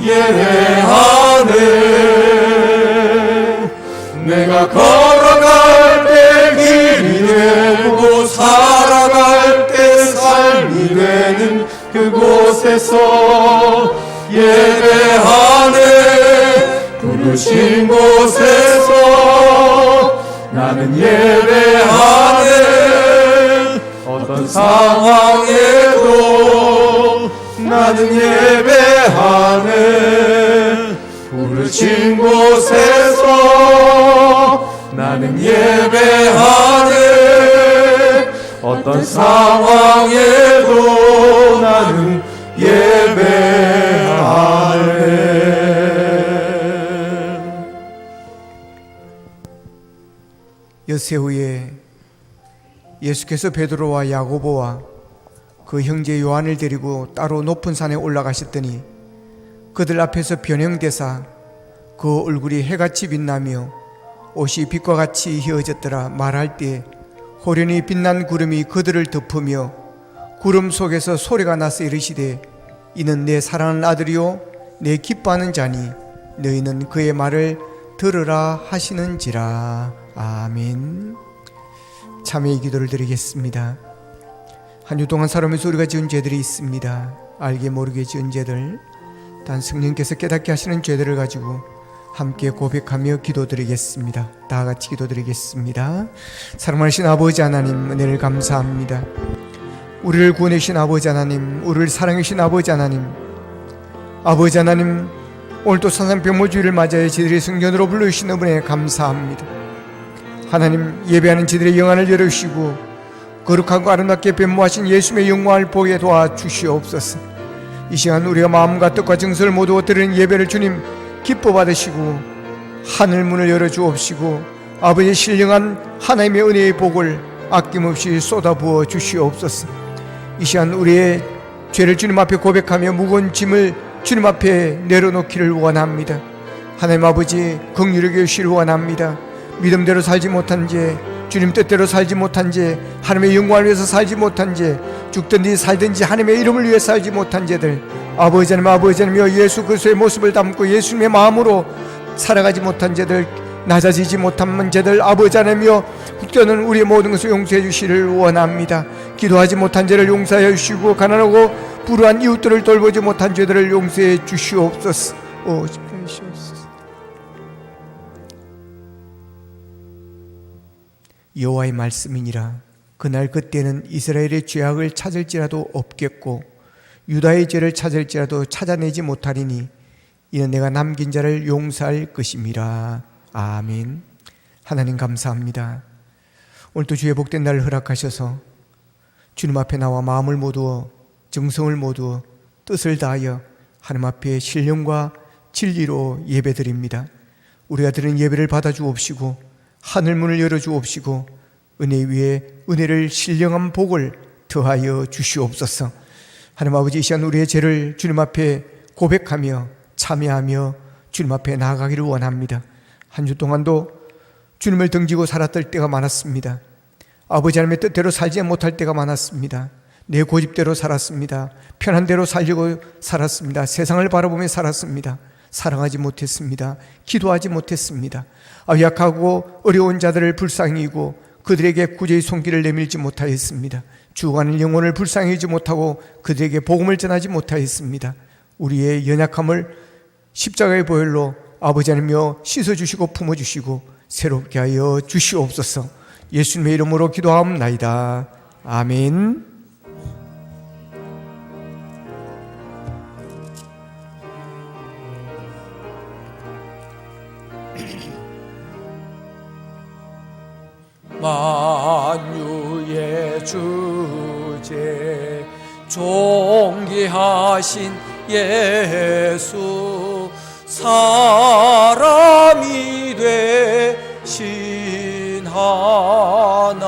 예배하네. 내가 걸어갈 때 길이 되고 살아갈 때 삶이 되는 그곳에서 예배하네. 부르신 곳에서 나는 예배하네. 어떤 상황에도 나는 예배하네. 부르신 곳에서 나는 예배하네. 어떤 상황에도 나는 예배하네. 엿새 후에 예수께서 베드로와 야고보와 그 형제 요한을 데리고 따로 높은 산에 올라가셨더니 그들 앞에서 변형되사 그 얼굴이 해같이 빛나며 옷이 빛과 같이 휘어졌더라. 말할 때 호련히 빛난 구름이 그들을 덮으며 구름 속에서 소리가 나서 이르시되 이는 내 사랑하는 아들이요 내 기뻐하는 자니 너희는 그의 말을 들으라 하시는지라. 아멘. 참회의 기도를 드리겠습니다. 한 주 동안 살아오면서 우리가 지은 죄들이 있습니다. 알게 모르게 지은 죄들, 단 성령께서 깨닫게 하시는 죄들을 가지고 함께 고백하며 기도드리겠습니다. 다 같이 기도드리겠습니다. 사랑하신 아버지 하나님, 은혜를 감사합니다. 우리를 구원해주신 아버지 하나님, 우리를 사랑해주신 아버지 하나님, 아버지 하나님, 오늘도 산상병모주의를 맞아야 저희들의 성전으로 불러주신 은혜에 감사합니다. 하나님, 예배하는 저희들의 영안을 열어주시고 거룩하고 아름답게 변모하신 예수님의 영광을 보게 도와주시옵소서. 이 시간 우리가 마음과 뜻과 정성을 모두 드리는 예배를 주님 기뻐 받으시고 하늘 문을 열어주옵시고 아버지의 신령한 하나님의 은혜의 복을 아낌없이 쏟아부어 주시옵소서. 이 시간 우리의 죄를 주님 앞에 고백하며 무거운 짐을 주님 앞에 내려놓기를 원합니다. 하나님 아버지, 긍휼히 여기시기를 원합니다. 믿음대로 살지 못한 죄, 주님 뜻대로 살지 못한 죄, 하나님의 영광을 위해서 살지 못한 죄, 죽든지 살든지 하나님의 이름을 위해 살지 못한 죄들, 아버지 하나님이여 예수 그리스도의 모습을 담고 예수님의 마음으로 살아가지 못한 죄들, 낮아지지 못한 죄들, 아버지 하나님이여 굳건한 우리의 모든 것을 용서해 주시기를 원합니다. 기도하지 못한 죄를 용서해 주시고 가난하고 불우한 이웃들을 돌보지 못한 죄들을 용서해 주시옵소서. 여호와의 말씀이니라. 그날 그때는 이스라엘의 죄악을 찾을지라도 없겠고 유다의 죄를 찾을지라도 찾아내지 못하리니 이는 내가 남긴 자를 용서할 것임이라. 아멘. 하나님 감사합니다. 오늘도 주의 복된 날을 허락하셔서 주님 앞에 나와 마음을 모두어 정성을 모두어 뜻을 다하여 하나님 앞에 신령과 진리로 예배드립니다. 우리가 드리는 예배를 받아주옵시고 하늘문을 열어주옵시고 은혜 위에 은혜를 신령한 복을 더하여 주시옵소서. 하나님 아버지, 이 시간 우리의 죄를 주님 앞에 고백하며 참여하며 주님 앞에 나아가기를 원합니다. 한 주 동안도 주님을 등지고 살았던 때가 많았습니다. 아버지 하나님의 뜻대로 살지 못할 때가 많았습니다. 내 고집대로 살았습니다. 편한 대로 살려고 살았습니다. 세상을 바라보며 살았습니다. 사랑하지 못했습니다. 기도하지 못했습니다. 약하고 어려운 자들을 불쌍히 여기고 그들에게 구제의 손길을 내밀지 못하였습니다. 죽어가는 영혼을 불쌍히 여기지 못하고 그들에게 복음을 전하지 못하였습니다. 우리의 연약함을 십자가의 보혈로 아버지 하나님이여 씻어주시고 품어주시고 새롭게 하여 주시옵소서. 예수님의 이름으로 기도하옵나이다. 아멘. 만유의 주제 존귀하신 예수 사람이 되신 하나님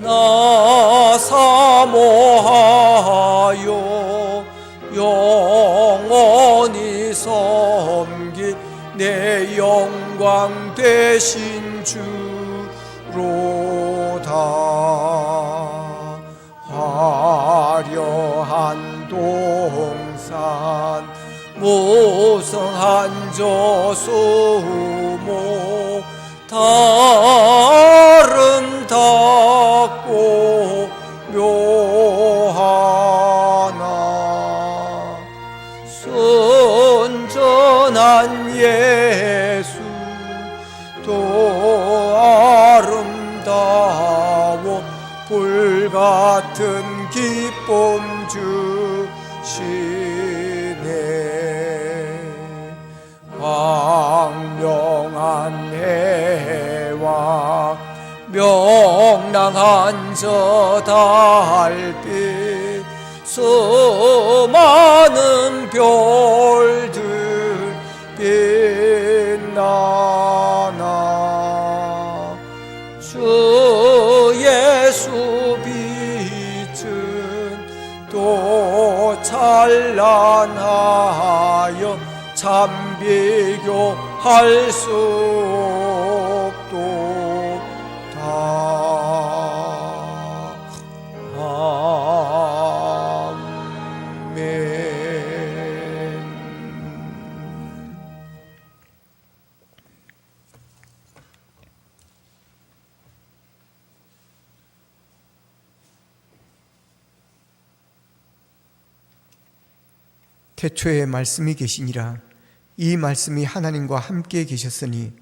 나 사모하여 영원히 섬길 내 영광 되신 주로다. 화려한 동산 무성한 저수목 아름답고 묘하나 순전한 예수 또 아름다워 불같은 기쁨 주시네 광명한 해와 명랑한 저 달빛 수많은 별들 빛나나 주 예수 빛은 또 찬란하여 참 비교할 수 없도다. 아멘. 태초에 말씀이 계시니라. 이 말씀이 하나님과 함께 계셨으니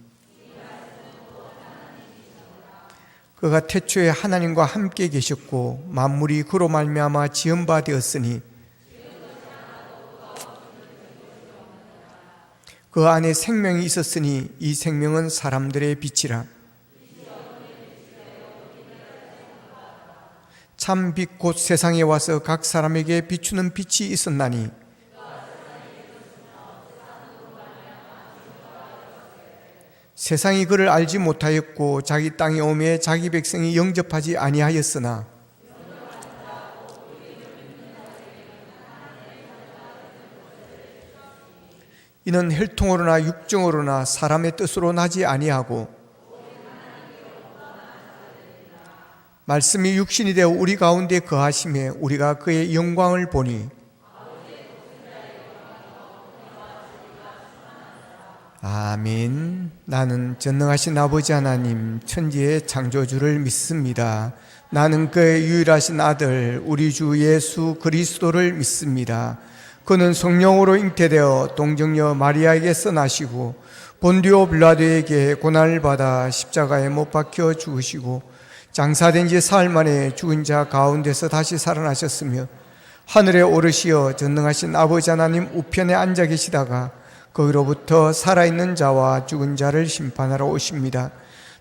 그가 태초에 하나님과 함께 계셨고 만물이 그로 말미암아 지은 바 되었으니 그 안에 생명이 있었으니 이 생명은 사람들의 빛이라. 참 빛 곧 세상에 와서 각 사람에게 비추는 빛이 있었나니 세상이 그를 알지 못하였고 자기 땅에 오매 자기 백성이 영접하지 아니하였으나 이는 혈통으로나 육정으로나 사람의 뜻으로 나지 아니하고 말씀이 육신이 되어 우리 가운데 거하심에 우리가 그의 영광을 보니 아멘. 나는 전능하신 아버지 하나님 천지의 창조주를 믿습니다. 나는 그의 유일하신 아들 우리 주 예수 그리스도를 믿습니다. 그는 성령으로 잉태되어 동정녀 마리아에게서 나시고 본디오 빌라도에게 고난을 받아 십자가에 못 박혀 죽으시고 장사된 지 사흘 만에 죽은 자 가운데서 다시 살아나셨으며 하늘에 오르시어 전능하신 아버지 하나님 우편에 앉아 계시다가 거기로부터 살아있는 자와 죽은 자를 심판하러 오십니다.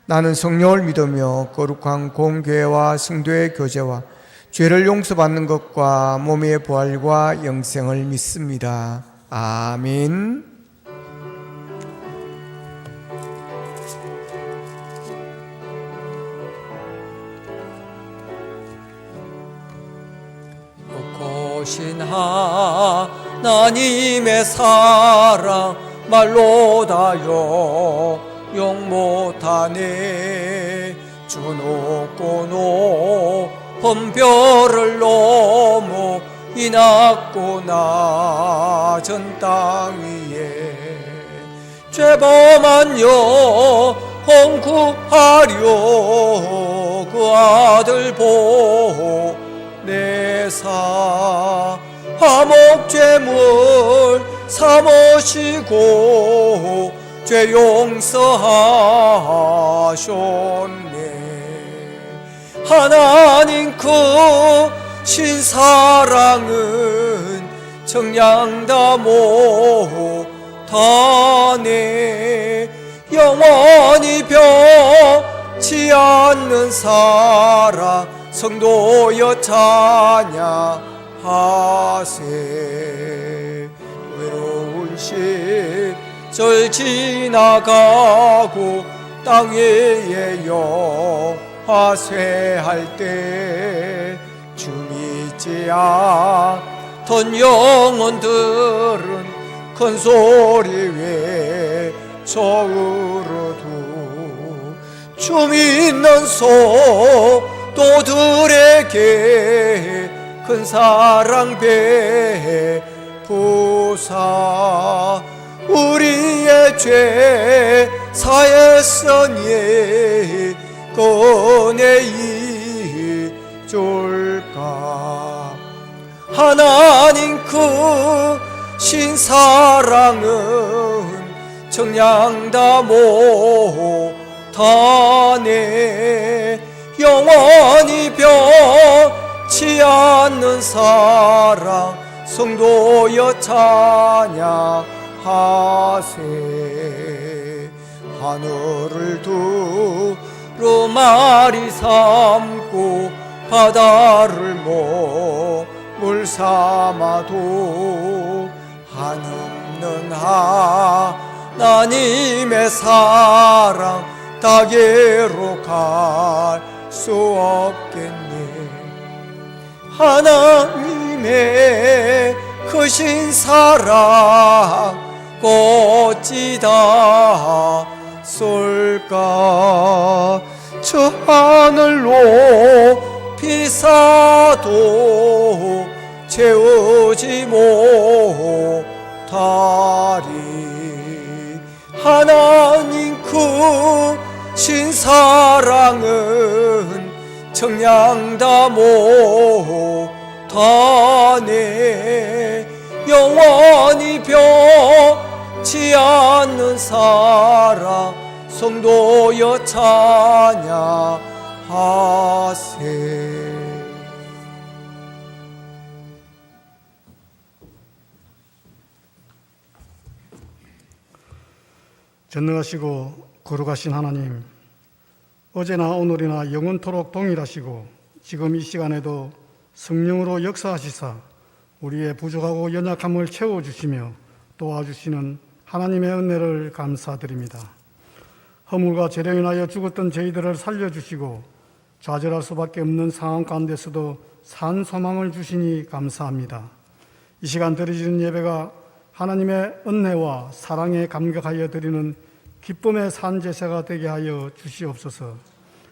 나는 성령을 믿으며 거룩한 공교회와 성도의 교제와 죄를 용서받는 것과 몸의 부활과 영생을 믿습니다. 아멘. 크신 하나님의 사랑 말로 다 용 못하네. 주 높고 높은 별을 넘어 이 낮고 낮은 땅 위에 죄범한 영혼 구하려 그 아들 보내사 화목제물 삼으시고 죄 용서하셨네. 하나님 크신 사랑은 정량다 못하네. 영원히 변치 않는 사랑 성도여 찬양하세. 외로운 시절 지나가고 땅 위에 영화 쇠할 때 주 믿지 않던 영혼들은 큰 소리 외쳐우르두 주 믿는 성도들에게 큰 사랑 베푸사 우리의 죄 사했으니 꺼내이 줄까. 하나님 그 신사랑은 청량다 못하네. 영원히 변치 않는 사랑 성도여 찬양하세. 하늘을 두루 말이 삼고 바다를 물 삼아도 한없는 하나님의 사랑 다게로 갈 수 없겠네. 하나님의 크신 사랑 어찌다 쏠까. 저 하늘로 비싸도 채우지 못하리. 하나님 그 신사랑은 청량다 못하네. 영원히 변치 않는 사랑 성도여 찬양하세. 전능하시고 거룩하신 하나님, 어제나 오늘이나 영원토록 동일하시고 지금 이 시간에도 성령으로 역사하시사 우리의 부족하고 연약함을 채워주시며 도와주시는 하나님의 은혜를 감사드립니다. 허물과 재령이 인하여 죽었던 저희들을 살려주시고 좌절할 수밖에 없는 상황 가운데서도 산 소망을 주시니 감사합니다. 이 시간 드리는 예배가 하나님의 은혜와 사랑에 감격하여 드리는 기쁨의 산제사가 되게 하여 주시옵소서.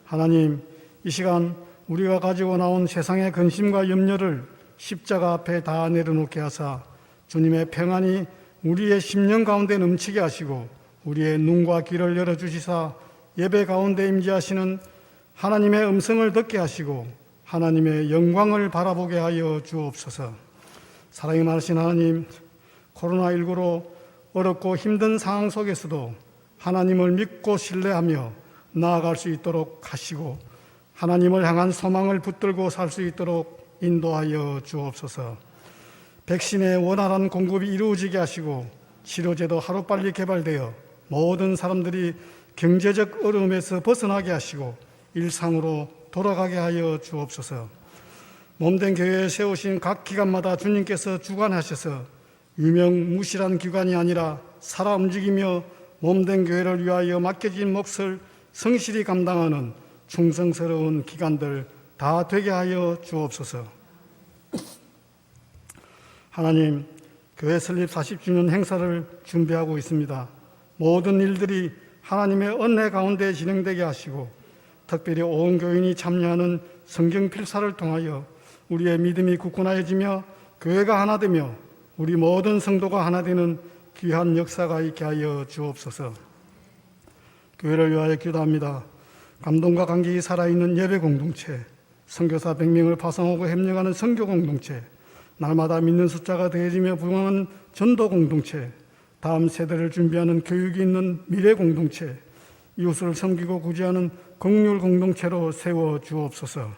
하나님, 이 시간 우리가 가지고 나온 세상의 근심과 염려를 십자가 앞에 다 내려놓게 하사 주님의 평안이 우리의 심령 가운데 넘치게 하시고 우리의 눈과 귀를 열어주시사 예배 가운데 임재하시는 하나님의 음성을 듣게 하시고 하나님의 영광을 바라보게 하여 주옵소서. 사랑이 많으신 하나님, 코로나19로 어렵고 힘든 상황 속에서도 하나님을 믿고 신뢰하며 나아갈 수 있도록 하시고 하나님을 향한 소망을 붙들고 살 수 있도록 인도하여 주옵소서. 백신의 원활한 공급이 이루어지게 하시고 치료제도 하루빨리 개발되어 모든 사람들이 경제적 어려움에서 벗어나게 하시고 일상으로 돌아가게 하여 주옵소서. 몸된 교회에 세우신 각 기관마다 주님께서 주관하셔서 유명무실한 기관이 아니라 살아 움직이며 몸된 교회를 위하여 맡겨진 몫을 성실히 감당하는 충성스러운 기관들 다 되게 하여 주옵소서. 하나님, 교회 설립 40주년 행사를 준비하고 있습니다. 모든 일들이 하나님의 은혜 가운데 진행되게 하시고 특별히 온 교인이 참여하는 성경 필사를 통하여 우리의 믿음이 굳건해지며 교회가 하나 되며 우리 모든 성도가 하나 되는 귀한 역사가 있게 하여 주옵소서. 교회를 위하여 기도합니다. 감동과 감격이 살아있는 예배 공동체, 선교사 100명을 파송하고 협력하는 선교 공동체, 날마다 믿는 숫자가 더해지며 부흥하는 전도 공동체, 다음 세대를 준비하는 교육이 있는 미래 공동체, 이웃을 섬기고 구제하는 긍휼 공동체로 세워 주옵소서.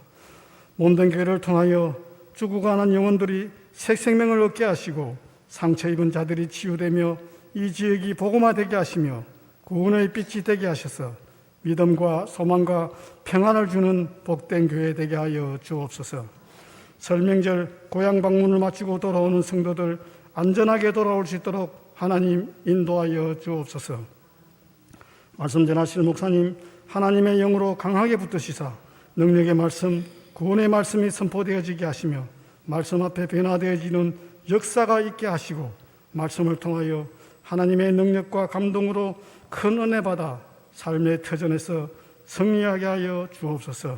몸된 교회를 통하여 죽어가는 영혼들이 새 생명을 얻게 하시고 상처 입은 자들이 치유되며 이 지역이 복음화되게 하시며 구원의 빛이 되게 하셔서 믿음과 소망과 평안을 주는 복된 교회 되게 하여 주옵소서. 설 명절 고향 방문을 마치고 돌아오는 성도들 안전하게 돌아올 수 있도록 하나님 인도하여 주옵소서. 말씀 전하실 목사님 하나님의 영으로 강하게 붙드시사 능력의 말씀, 구원의 말씀이 선포되어지게 하시며 말씀 앞에 변화되어지는 역사가 있게 하시고 말씀을 통하여 하나님의 능력과 감동으로 큰 은혜 받아 삶의 터전에서 승리하게 하여 주옵소서.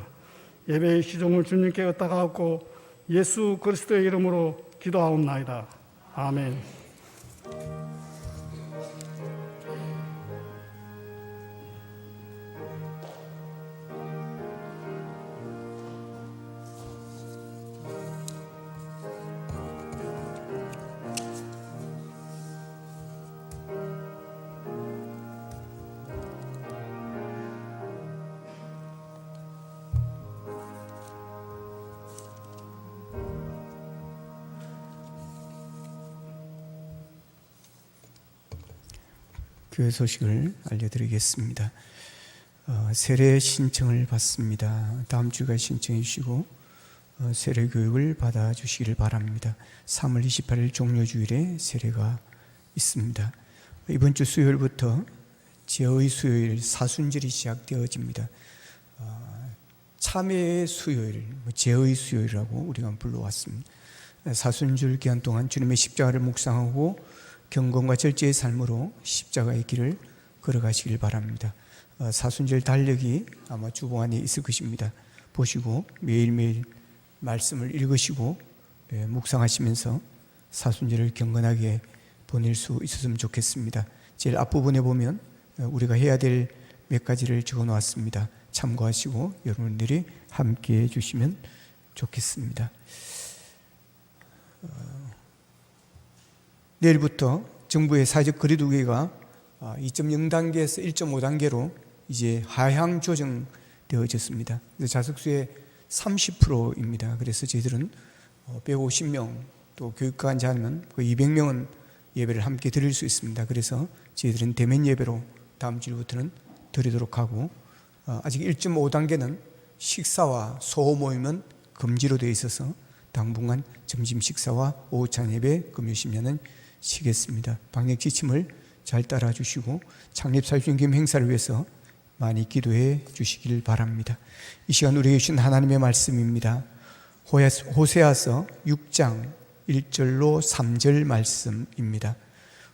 예배의 시종을 주님께 얻다가 얻고 예수 그리스도의 이름으로 기도하옵나이다. 아멘. 교회 소식을 알려드리겠습니다. 세례 신청을 받습니다. 다음 주가 신청해 주시고 세례 교육을 받아주시기를 바랍니다. 3월 28일 종료주일에 세례가 있습니다. 이번 주 수요일부터 제의 수요일 사순절이 시작되어집니다. 참회의 수요일, 제의 수요일이라고 우리가 불러왔습니다. 사순절 기간 동안 주님의 십자가를 묵상하고 경건과 절제의 삶으로 십자가의 길을 걸어가시길 바랍니다. 사순절 달력이 아마 주보 안에 있을 것입니다. 보시고 매일매일 말씀을 읽으시고 묵상하시면서 사순절을 경건하게 보낼 수 있었으면 좋겠습니다. 제일 앞부분에 보면 우리가 해야 될 몇 가지를 적어놓았습니다. 참고하시고 여러분들이 함께해 주시면 좋겠습니다. 내일부터 정부의 사회적 거리두기가 2.0단계에서 1.5단계로 이제 하향 조정되어졌습니다. 자석수의 30%입니다. 그래서 저희들은 150명 또 교육관 자면 200명은 예배를 함께 드릴 수 있습니다. 그래서 저희들은 대면 예배로 다음 주부터는 드리도록 하고, 아직 1.5단계는 식사와 소모임은 금지로 되어 있어서 당분간 점심 식사와 오후찬 예배, 금요 심야는 쉬겠습니다. 방역 지침을 잘 따라 주시고 창립사회주님 행사를 위해서 많이 기도해 주시길 바랍니다. 이 시간 우리에게 주신 하나님의 말씀입니다. 호세아서 6장 1절로 3절 말씀입니다.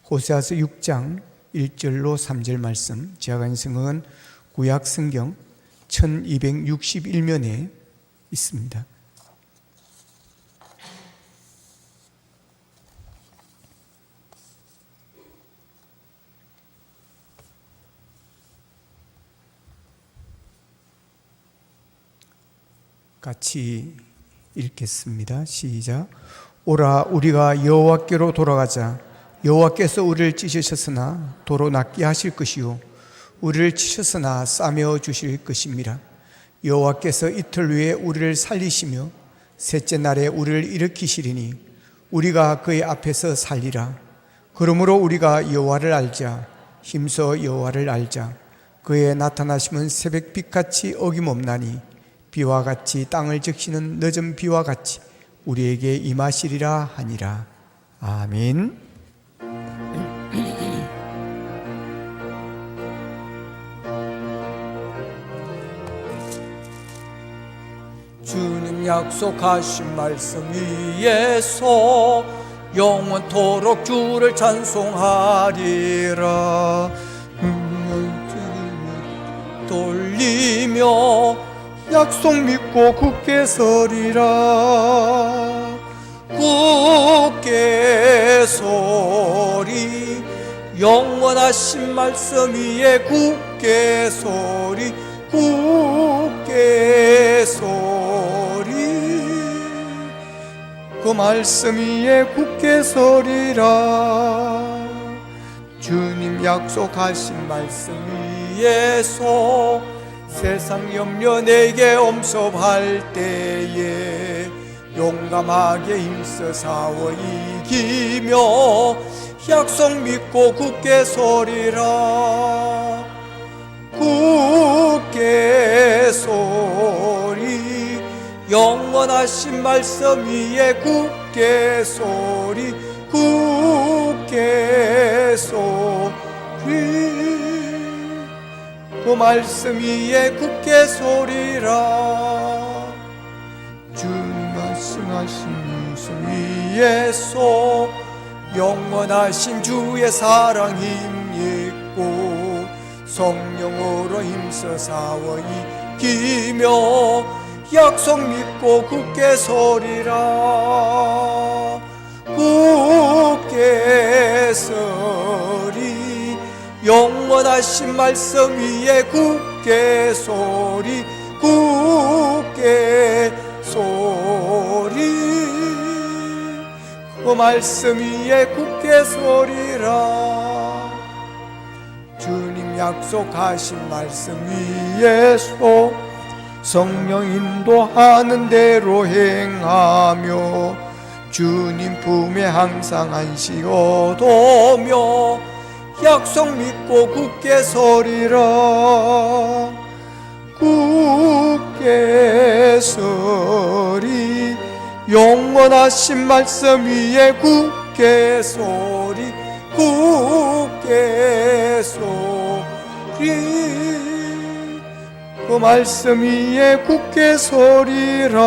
호세아서 6장 1절로 3절 말씀, 제가 가진 성경은 구약 성경 1261면에 있습니다. 같이 읽겠습니다. 시작. 오라, 우리가 여호와께로 돌아가자. 여호와께서 우리를 찢으셨으나 도로 낫게 하실 것이요 우리를 치셨으나 싸매어 주실 것입니다. 여호와께서 이틀 후에 우리를 살리시며 셋째 날에 우리를 일으키시리니 우리가 그의 앞에서 살리라. 그러므로 우리가 여호와를 알자. 힘써 여호와를 알자. 그의 나타나심은 새벽빛같이 어김없나니 비와 같이 땅을 적시는 늦은 비와 같이 우리에게 임하시리라 하니라. 아멘. 주님 약속하신 말씀 위에서 영원토록 주를 찬송하리라. 돌리며 약속 믿고 굳게 서리라. 굳게 서리. 영원하신 말씀 위에 굳게 서리. 굳게 서리. 그 말씀 위에 굳게 서리라. 주님 약속하신 말씀 위에서 세상 염려 내게 엄습할 때에 용감하게 힘써 싸워 이기며 약속 믿고 굳게 서리라. 굳게 서리. 영원하신 말씀 위에 굳게 서리. 굳게 서리. 그 말씀 위에 굳게 서리라. 주 말씀하신 말씀 위에서 영원하신 주의 사랑 힘입고 성령으로 힘써 싸워 이기며 약속 믿고 굳게 서리라. 굳게 서리. 영원하신 말씀 위에 굳게 서리. 굳게 서리. 그 말씀 위에 굳게 서리라. 주님 약속하신 말씀 위에서 성령 인도하는 대로 행하며 주님 품에 항상 안식 얻으며 약속 믿고 굳게 서리라. 굳게 서리. 영원하신 말씀 위에 굳게 서리. 굳게 서리. 그 말씀 위에 굳게 서리라.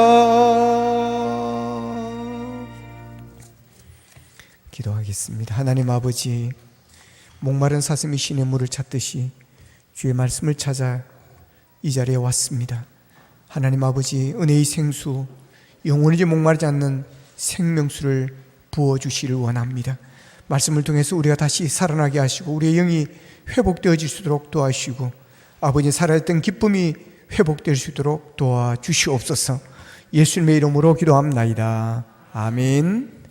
기도하겠습니다. 하나님 아버지, 목마른 사슴이 신의 물을 찾듯이 주의 말씀을 찾아 이 자리에 왔습니다. 하나님 아버지, 은혜의 생수, 영원히 목마르지 않는 생명수를 부어주시를 원합니다. 말씀을 통해서 우리가 다시 살아나게 하시고 우리의 영이 회복되어질 수 있도록 도와주시고 아버지 살아있던 기쁨이 회복될 수 있도록 도와주시옵소서. 예수님의 이름으로 기도합나이다. 아멘.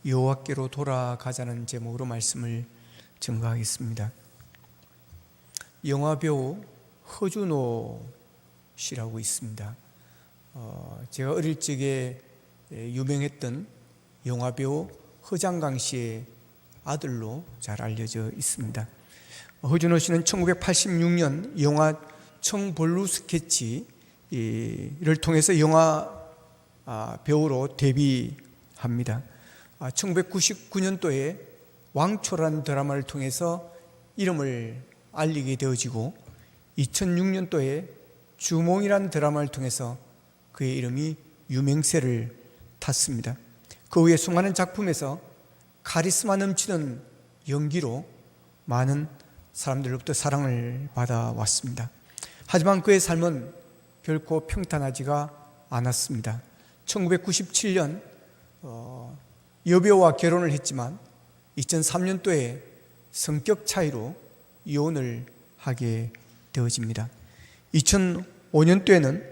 여호와께로 돌아가자는 제목으로 말씀을 증거하겠습니다. 영화배우 허준호 씨라고 있습니다. 제가 어릴 적에 유명했던 영화배우 허장강 씨의 아들로 잘 알려져 있습니다. 허준호 씨는 1986년 영화 청볼루 스케치를 통해서 영화 배우로 데뷔합니다. 1999년도에 왕초라는 드라마를 통해서 이름을 알리게 되어지고 2006년도에 주몽이라는 드라마를 통해서 그의 이름이 유명세를 탔습니다. 그 후에 수많은 작품에서 카리스마 넘치는 연기로 많은 사람들로부터 사랑을 받아왔습니다. 하지만 그의 삶은 결코 평탄하지가 않았습니다. 1997년 여배우와 결혼을 했지만 2003년도에 성격 차이로 이혼을 하게 되어집니다. 2005년도에는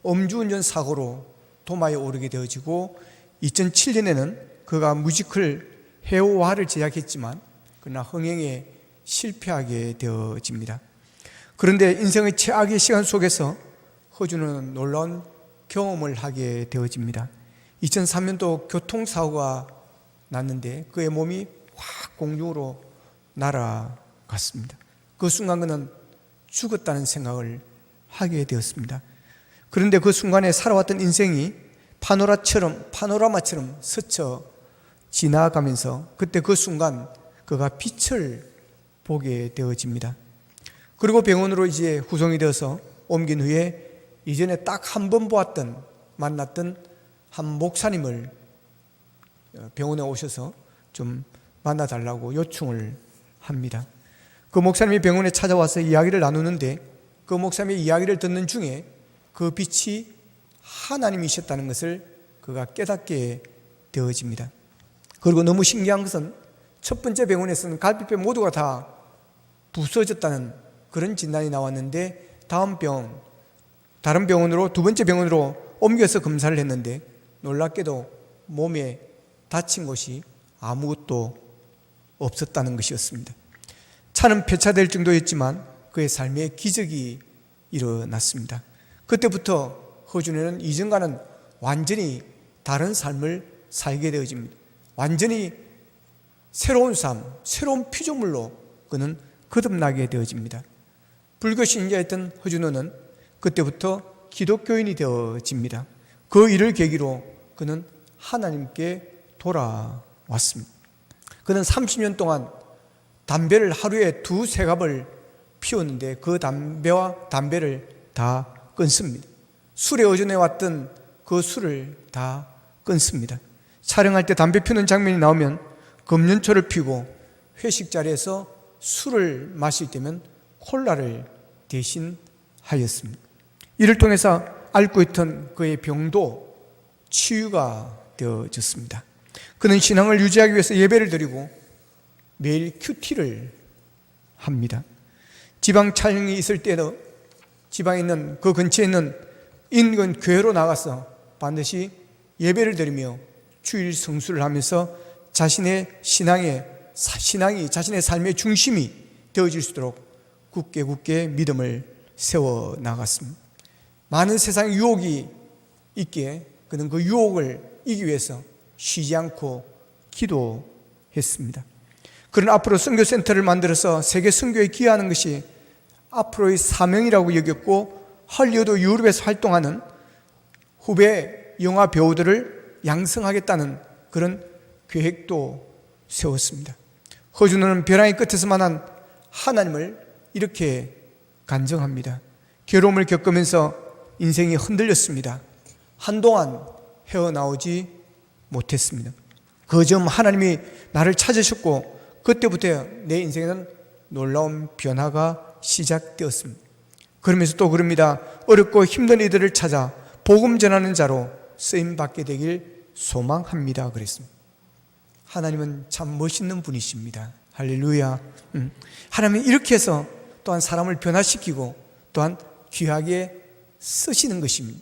음주운전 사고로 도마에 오르게 되어지고 2007년에는 그가 뮤지컬 해오와를 제작했지만 그러나 흥행에 실패하게 되어집니다. 그런데 인생의 최악의 시간 속에서 허준호는 놀라운 경험을 하게 되어집니다. 2003년도 교통사고가 났는데 그의 몸이 확 공중으로 날아갔습니다. 그 순간 그는 죽었다는 생각을 하게 되었습니다. 그런데 그 순간에 살아왔던 인생이 파노라마처럼 스쳐 지나가면서 그때 그 순간 그가 빛을 보게 되어집니다. 그리고 병원으로 이제 후송이 되어서 옮긴 후에 이전에 딱 한 번 만났던 한 목사님을 병원에 오셔서 좀 만나달라고 요청을 합니다. 그 목사님이 병원에 찾아와서 이야기를 나누는데 그 목사님의 이야기를 듣는 중에 그 빛이 하나님이셨다는 것을 그가 깨닫게 되어집니다. 그리고 너무 신기한 것은 첫 번째 병원에서는 갈비뼈 모두가 다 부서졌다는 그런 진단이 나왔는데 다른 병원으로 두 번째 병원으로 옮겨서 검사를 했는데 놀랍게도 몸에 다친 것이 아무것도 없었다는 것이었습니다. 차는 폐차될 정도였지만 그의 삶에 기적이 일어났습니다. 그때부터 허준호는 이전과는 완전히 다른 삶을 살게 되어집니다. 완전히 새로운 삶, 새로운 피조물로 그는 거듭나게 되어집니다. 불교 신자였던 허준호는 그때부터 기독교인이 되어집니다. 그 일을 계기로 그는 하나님께 돌아왔습니다. 그는 30년 동안 담배를 하루에 2-3갑을 피웠는데 그 담배를 다 끊습니다. 술에 의존해왔던 그 술을 다 끊습니다. 촬영할 때 담배 피우는 장면이 나오면 금연초를 피우고 회식 자리에서 술을 마실 때면 콜라를 대신하였습니다. 이를 통해서 앓고 있던 그의 병도 치유가 되어졌습니다. 그는 신앙을 유지하기 위해서 예배를 드리고 매일 큐티를 합니다. 지방 촬영이 있을 때도 지방에 있는 그 근처에 있는 인근 교회로 나가서 반드시 예배를 드리며 주일 성수를 하면서 자신의 신앙이 자신의 삶의 중심이 되어질 수 있도록 굳게 믿음을 세워 나갔습니다. 많은 세상 유혹이 있기에 그는 그 유혹을 이기기 위해서 쉬지 않고 기도했습니다. 그는 앞으로 선교센터를 만들어서 세계 선교에 기여하는 것이 앞으로의 사명이라고 여겼고, 할리우드 유럽에서 활동하는 후배 영화 배우들을 양성하겠다는 그런 계획도 세웠습니다. 허준호는 벼랑의 끝에서 만난 하나님을 이렇게 간증합니다. 괴로움을 겪으면서 인생이 흔들렸습니다. 한동안 헤어나오지 못했습니다. 그 점 하나님이 나를 찾으셨고, 그때부터 내 인생에는 놀라운 변화가 시작되었습니다. 그러면서 또 그럽니다. 어렵고 힘든 이들을 찾아 복음 전하는 자로 쓰임받게 되길 소망합니다. 그랬습니다. 하나님은 참 멋있는 분이십니다. 할렐루야. 하나님은 이렇게 해서 또한 사람을 변화시키고 또한 귀하게 쓰시는 것입니다.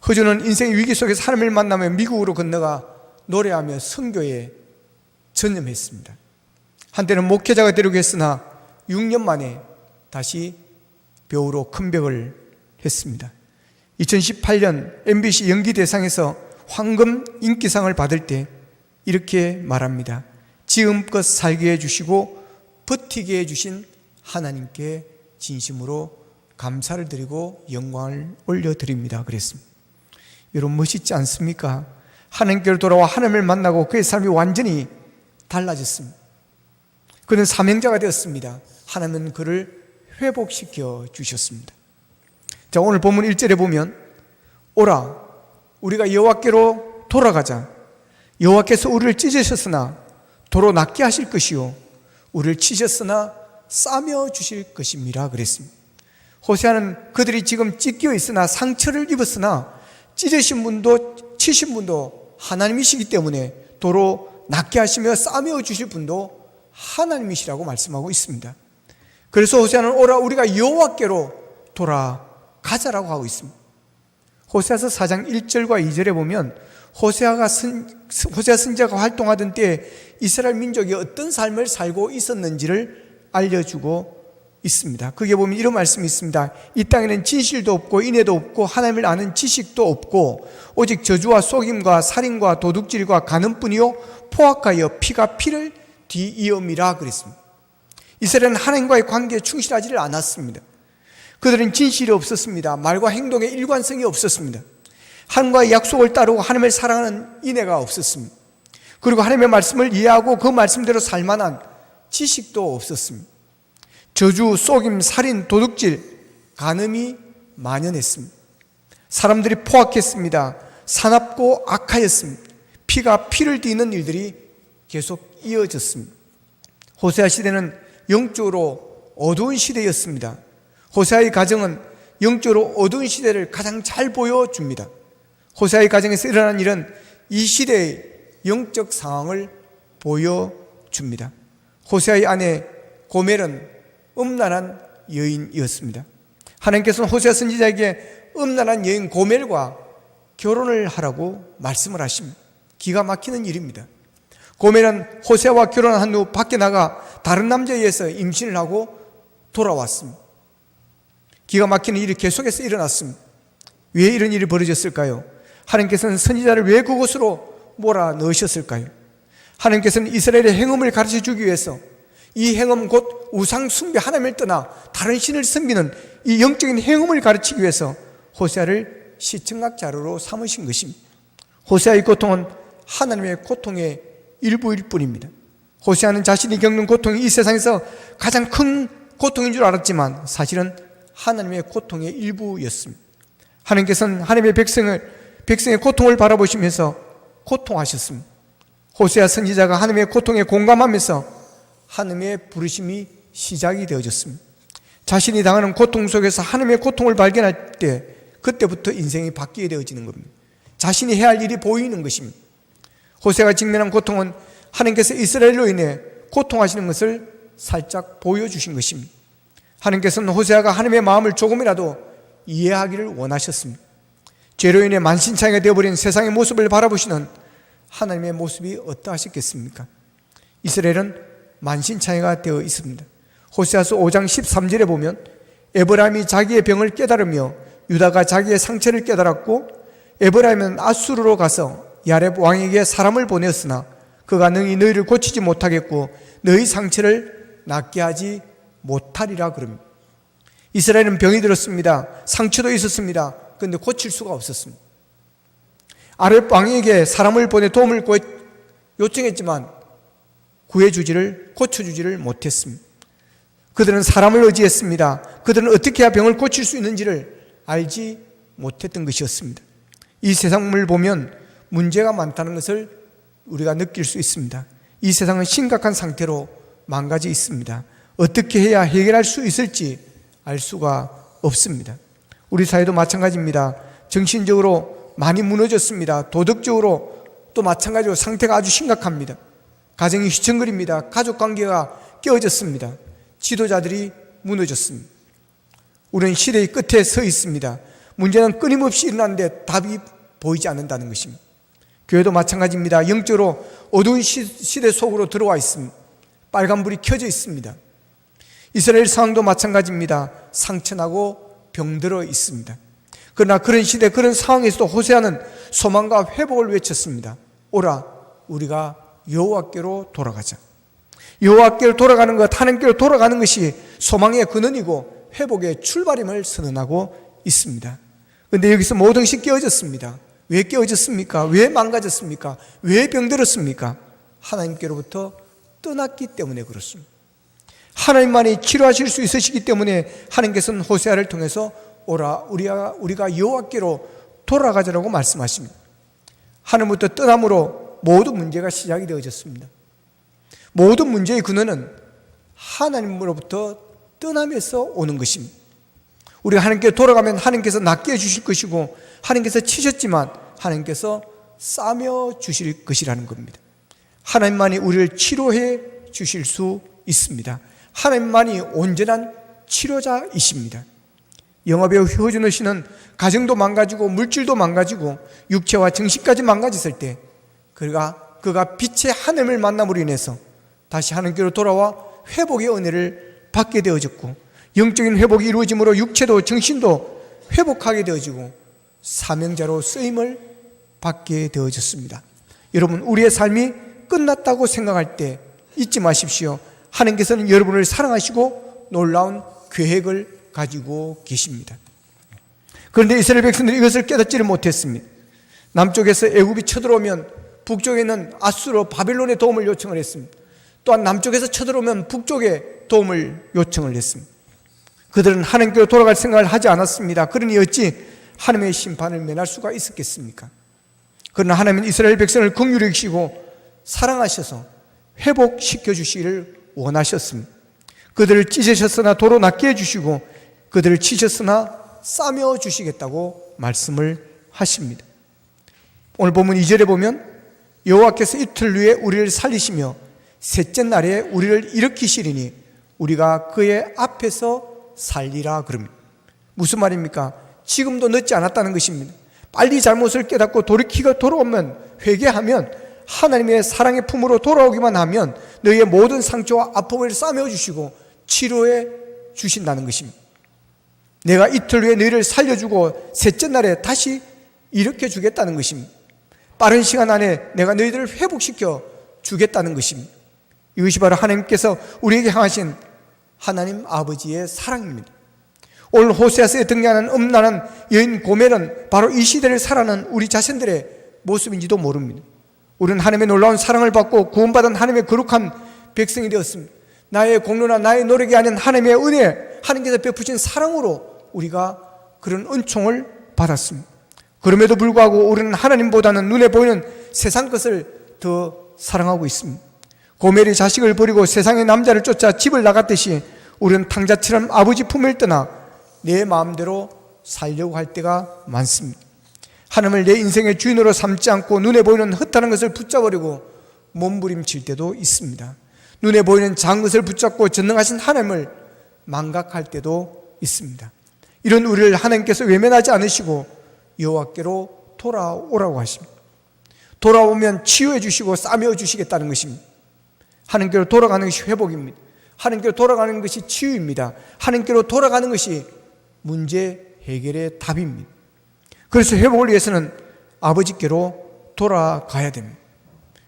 허준은 인생의 위기 속에서 하나님을 만나며 미국으로 건너가 노래하며 선교에 전념했습니다. 한때는 목회자가 되려고 했으나 6년 만에 다시 배우로 컴백을 했습니다. 2018년 MBC 연기대상에서 황금 인기상을 받을 때 이렇게 말합니다. 지금껏 살게 해주시고 버티게 해주신 하나님께 진심으로 감사를 드리고 영광을 올려드립니다. 그랬습니다. 여러분, 멋있지 않습니까? 하나님께로 돌아와 하나님을 만나고 그의 삶이 완전히 달라졌습니다. 그는 사명자가 되었습니다. 하나님은 그를 회복시켜 주셨습니다. 자, 오늘 본문 1절에 보면 오라 우리가 여호와께로 돌아가자. 여호와께서 우리를 찢으셨으나 도로 낫게 하실 것이요 우리를 치셨으나 싸며 주실 것입니다. 그랬습니다. 호세아는 그들이 지금 찢겨 있으나 상처를 입었으나 찢으신 분도 치신 분도 하나님이시기 때문에 도로 낫게 하시며 싸며 주실 분도 하나님이시라고 말씀하고 있습니다. 그래서 호세아는 오라 우리가 여호와께로 돌아가자라고 하고 있습니다. 호세아서 4장 1절과 2절에 보면 호세아 선지자가 활동하던 때에 이스라엘 민족이 어떤 삶을 살고 있었는지를 알려주고 있습니다. 거기에 보면 이런 말씀이 있습니다. 이 땅에는 진실도 없고 인애도 없고 하나님을 아는 지식도 없고 오직 저주와 속임과 살인과 도둑질과 간음뿐이요 포악하여 피가 피를 뒤이음이라 그랬습니다. 이스라엘은 하나님과의 관계에 충실하지를 않았습니다. 그들은 진실이 없었습니다. 말과 행동에 일관성이 없었습니다. 하나님과의 약속을 따르고 하나님을 사랑하는 인애가 없었습니다. 그리고 하나님의 말씀을 이해하고 그 말씀대로 살만한 지식도 없었습니다. 저주, 속임, 살인, 도둑질, 간음이 만연했습니다. 사람들이 포악했습니다. 사납고 악하였습니다. 피가 피를 띠는 일들이 계속 이어졌습니다. 호세아 시대는 영적으로 어두운 시대였습니다. 호세아의 가정은 영적으로 어두운 시대를 가장 잘 보여줍니다. 호세아의 가정에서 일어난 일은 이 시대의 영적 상황을 보여줍니다. 호세아의 아내 고멜은 음란한 여인이었습니다. 하나님께서는 호세아 선지자에게 음란한 여인 고멜과 결혼을 하라고 말씀을 하십니다. 기가 막히는 일입니다. 고멜은 호세아와 결혼한 후 밖에 나가 다른 남자에 의해서 임신을 하고 돌아왔습니다. 기가 막히는 일이 계속해서 일어났습니다. 왜 이런 일이 벌어졌을까요? 하나님께서는 선지자를 왜 그곳으로 몰아넣으셨을까요? 하나님께서는 이스라엘의 행음을 가르쳐 주기 위해서 이 행음 곧 우상 숭배, 하나님을 떠나 다른 신을 섬기는 이 영적인 행음을 가르치기 위해서 호세아를 시청각 자료로 삼으신 것입니다. 호세아의 고통은 하나님의 고통의 일부일 뿐입니다. 호세아는 자신이 겪는 고통이 이 세상에서 가장 큰 고통인 줄 알았지만 사실은 하나님의 고통의 일부였습니다. 하나님께서는 하나님의 백성의 고통을 바라보시면서 고통하셨습니다. 호세아 선지자가 하나님의 고통에 공감하면서 하나님의 부르심이 시작이 되어졌습니다. 자신이 당하는 고통 속에서 하나님의 고통을 발견할 때 그때부터 인생이 바뀌게 되어지는 겁니다. 자신이 해야 할 일이 보이는 것입니다. 호세아가 직면한 고통은 하나님께서 이스라엘로 인해 고통하시는 것을 살짝 보여주신 것입니다. 하나님께서는 호세아가 하나님의 마음을 조금이라도 이해하기를 원하셨습니다. 죄로 인해 만신창이가 되어버린 세상의 모습을 바라보시는 하나님의 모습이 어떠하셨겠습니까? 이스라엘은 만신창이가 되어 있습니다. 호세아서 5장 13절에 보면 에브라임이 자기의 병을 깨달으며 유다가 자기의 상처를 깨달았고 에브라임은 아수르로 가서 야렙 왕에게 사람을 보냈으나 그가 능히 너희를 고치지 못하겠고 너희 상처를 낫게 하지 못하리라 그럽니다. 이스라엘은 병이 들었습니다. 상처도 있었습니다. 그런데 고칠 수가 없었습니다. 아렙 왕에게 사람을 보내 도움을 요청했지만 고쳐주지를 못했습니다. 그들은 사람을 의지했습니다. 그들은 어떻게 해야 병을 고칠 수 있는지를 알지 못했던 것이었습니다. 이 세상을 보면 문제가 많다는 것을 우리가 느낄 수 있습니다. 이 세상은 심각한 상태로 망가져 있습니다. 어떻게 해야 해결할 수 있을지 알 수가 없습니다. 우리 사회도 마찬가지입니다. 정신적으로 많이 무너졌습니다. 도덕적으로 또 마찬가지로 상태가 아주 심각합니다. 가정이 휘청거립니다. 가족관계가 깨어졌습니다. 지도자들이 무너졌습니다. 우리는 시대의 끝에 서 있습니다. 문제는 끊임없이 일어나는데 답이 보이지 않는다는 것입니다. 교회도 마찬가지입니다. 영적으로 어두운 시대 속으로 들어와 있습니다. 빨간불이 켜져 있습니다. 이스라엘 상황도 마찬가지입니다. 상처나고 병들어 있습니다. 그러나 그런 시대, 그런 상황에서도 호세아는 소망과 회복을 외쳤습니다. 오라, 우리가 여호와께로 돌아가자. 여호와께로 돌아가는 것, 하나님께로 돌아가는 것이 소망의 근원이고 회복의 출발임을 선언하고 있습니다. 그런데 여기서 모든 것이 깨어졌습니다. 왜 깨어졌습니까? 왜 망가졌습니까? 왜 병들었습니까? 하나님께로부터 떠났기 때문에 그렇습니다. 하나님만이 치료하실 수 있으시기 때문에 하나님께서는 호세아를 통해서 오라, 우리가 여호와께로 돌아가자라고 말씀하십니다. 하나님부터 떠남으로 모든 문제가 시작이 되어졌습니다. 모든 문제의 근원은 하나님으로부터 떠남에서 오는 것입니다. 우리가 하나님께 돌아가면 하나님께서 낫게 해주실 것이고 하나님께서 치셨지만 하나님께서 싸며 주실 것이라는 겁니다. 하나님만이 우리를 치료해 주실 수 있습니다. 하나님만이 온전한 치료자이십니다. 영화배우 효준호 씨는 가정도 망가지고 물질도 망가지고 육체와 정신까지 망가졌을 때 그가 빛의 하나님을 만남으로 인해서 다시 하나님께로 돌아와 회복의 은혜를 받게 되어졌고 영적인 회복이 이루어짐으로 육체도 정신도 회복하게 되어지고 사명자로 쓰임을 받게 되어졌습니다. 여러분, 우리의 삶이 끝났다고 생각할 때 잊지 마십시오. 하나님께서는 여러분을 사랑하시고 놀라운 계획을 가지고 계십니다. 그런데 이스라엘 백성들이 이것을 깨닫지를 못했습니다. 남쪽에서 애굽이 쳐들어오면 북쪽에는 아수르 바벨론의 도움을 요청을 했습니다. 또한 남쪽에서 쳐들어오면 북쪽에 도움을 요청을 했습니다. 그들은 하나님께로 돌아갈 생각을 하지 않았습니다. 그러니 어찌 하나님의 심판을 면할 수가 있었겠습니까? 그러나 하나님은 이스라엘 백성을 긍휼히 여기시고 사랑하셔서 회복시켜 주시기를 원하셨습니다. 그들을 찢으셨으나 도로 낫게 해주시고 그들을 치셨으나 싸며 주시겠다고 말씀을 하십니다. 오늘 본문 2절에 보면 여호와께서 이틀 후에 우리를 살리시며 셋째 날에 우리를 일으키시리니 우리가 그의 앞에서 살리라 그럽니다. 무슨 말입니까? 지금도 늦지 않았다는 것입니다. 빨리 잘못을 깨닫고 돌아오면 회개하면 하나님의 사랑의 품으로 돌아오기만 하면 너희의 모든 상처와 아픔을 싸매어 주시고 치료해 주신다는 것입니다. 내가 이틀 후에 너희를 살려주고 셋째 날에 다시 일으켜 주겠다는 것입니다. 빠른 시간 안에 내가 너희들을 회복시켜 주겠다는 것입니다. 이것이 바로 하나님께서 우리에게 향하신 하나님 아버지의 사랑입니다. 오늘 호세아서에 등장하는 음란한 여인 고멜은 바로 이 시대를 살아가는 우리 자신들의 모습인지도 모릅니다. 우리는 하나님의 놀라운 사랑을 받고 구원받은 하나님의 거룩한 백성이 되었습니다. 나의 공로나 나의 노력이 아닌 하나님의 은혜, 하나님께서 베푸신 사랑으로 우리가 그런 은총을 받았습니다. 그럼에도 불구하고 우리는 하나님보다는 눈에 보이는 세상 것을 더 사랑하고 있습니다. 고멜이 자식을 버리고 세상의 남자를 쫓아 집을 나갔듯이 우리는 탕자처럼 아버지 품을 떠나 내 마음대로 살려고 할 때가 많습니다. 하나님을 내 인생의 주인으로 삼지 않고 눈에 보이는 헛다른 것을 붙잡으려고 몸부림칠 때도 있습니다. 눈에 보이는 작은 것을 붙잡고 전능하신 하나님을 망각할 때도 있습니다. 이런 우리를 하나님께서 외면하지 않으시고 여호와께로 돌아오라고 하십니다. 돌아오면 치유해 주시고 싸매어 주시겠다는 것입니다. 하나님께로 돌아가는 것이 회복입니다. 하나님께로 돌아가는 것이 치유입니다. 하나님께로 돌아가는 것이 문제 해결의 답입니다. 그래서 회복을 위해서는 아버지께로 돌아가야 됩니다.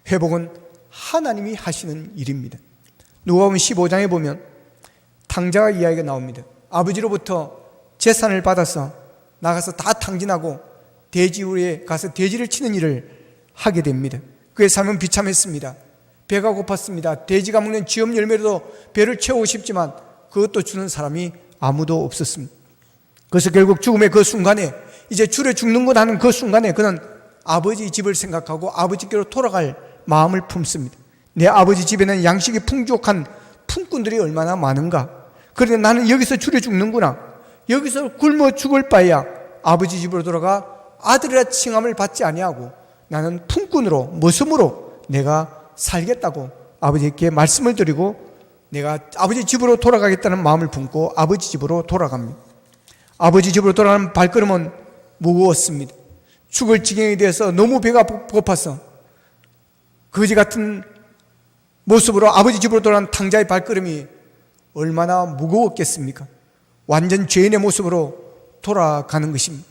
회복은 하나님이 하시는 일입니다. 누가복음 15장에 보면 탕자가 이야기가 나옵니다. 아버지로부터 재산을 받아서 나가서 다 탕진하고 돼지우리에 가서 돼지를 치는 일을 하게 됩니다. 그의 삶은 비참했습니다. 배가 고팠습니다. 돼지가 먹는 쥐엄 열매로도 배를 채우고 싶지만 그것도 주는 사람이 아무도 없었습니다. 그래서 결국 죽음의 그 순간에, 이제 줄에 죽는구나 하는 그 순간에 그는 아버지 집을 생각하고 아버지께로 돌아갈 마음을 품습니다. 내 아버지 집에는 양식이 풍족한 품꾼들이 얼마나 많은가. 그런데 나는 여기서 줄에 죽는구나. 여기서 굶어 죽을 바에야 아버지 집으로 돌아가 아들이라 칭함을 받지 아니하고 나는 품꾼으로, 모섬으로 내가 살겠다고 아버지께 말씀을 드리고 내가 아버지 집으로 돌아가겠다는 마음을 품고 아버지 집으로 돌아갑니다. 아버지 집으로 돌아가는 발걸음은 무거웠습니다. 죽을 지경이 되어서 너무 배가 고파서 거지 같은 모습으로 아버지 집으로 돌아가는 탕자의 발걸음이 얼마나 무거웠겠습니까? 완전 죄인의 모습으로 돌아가는 것입니다.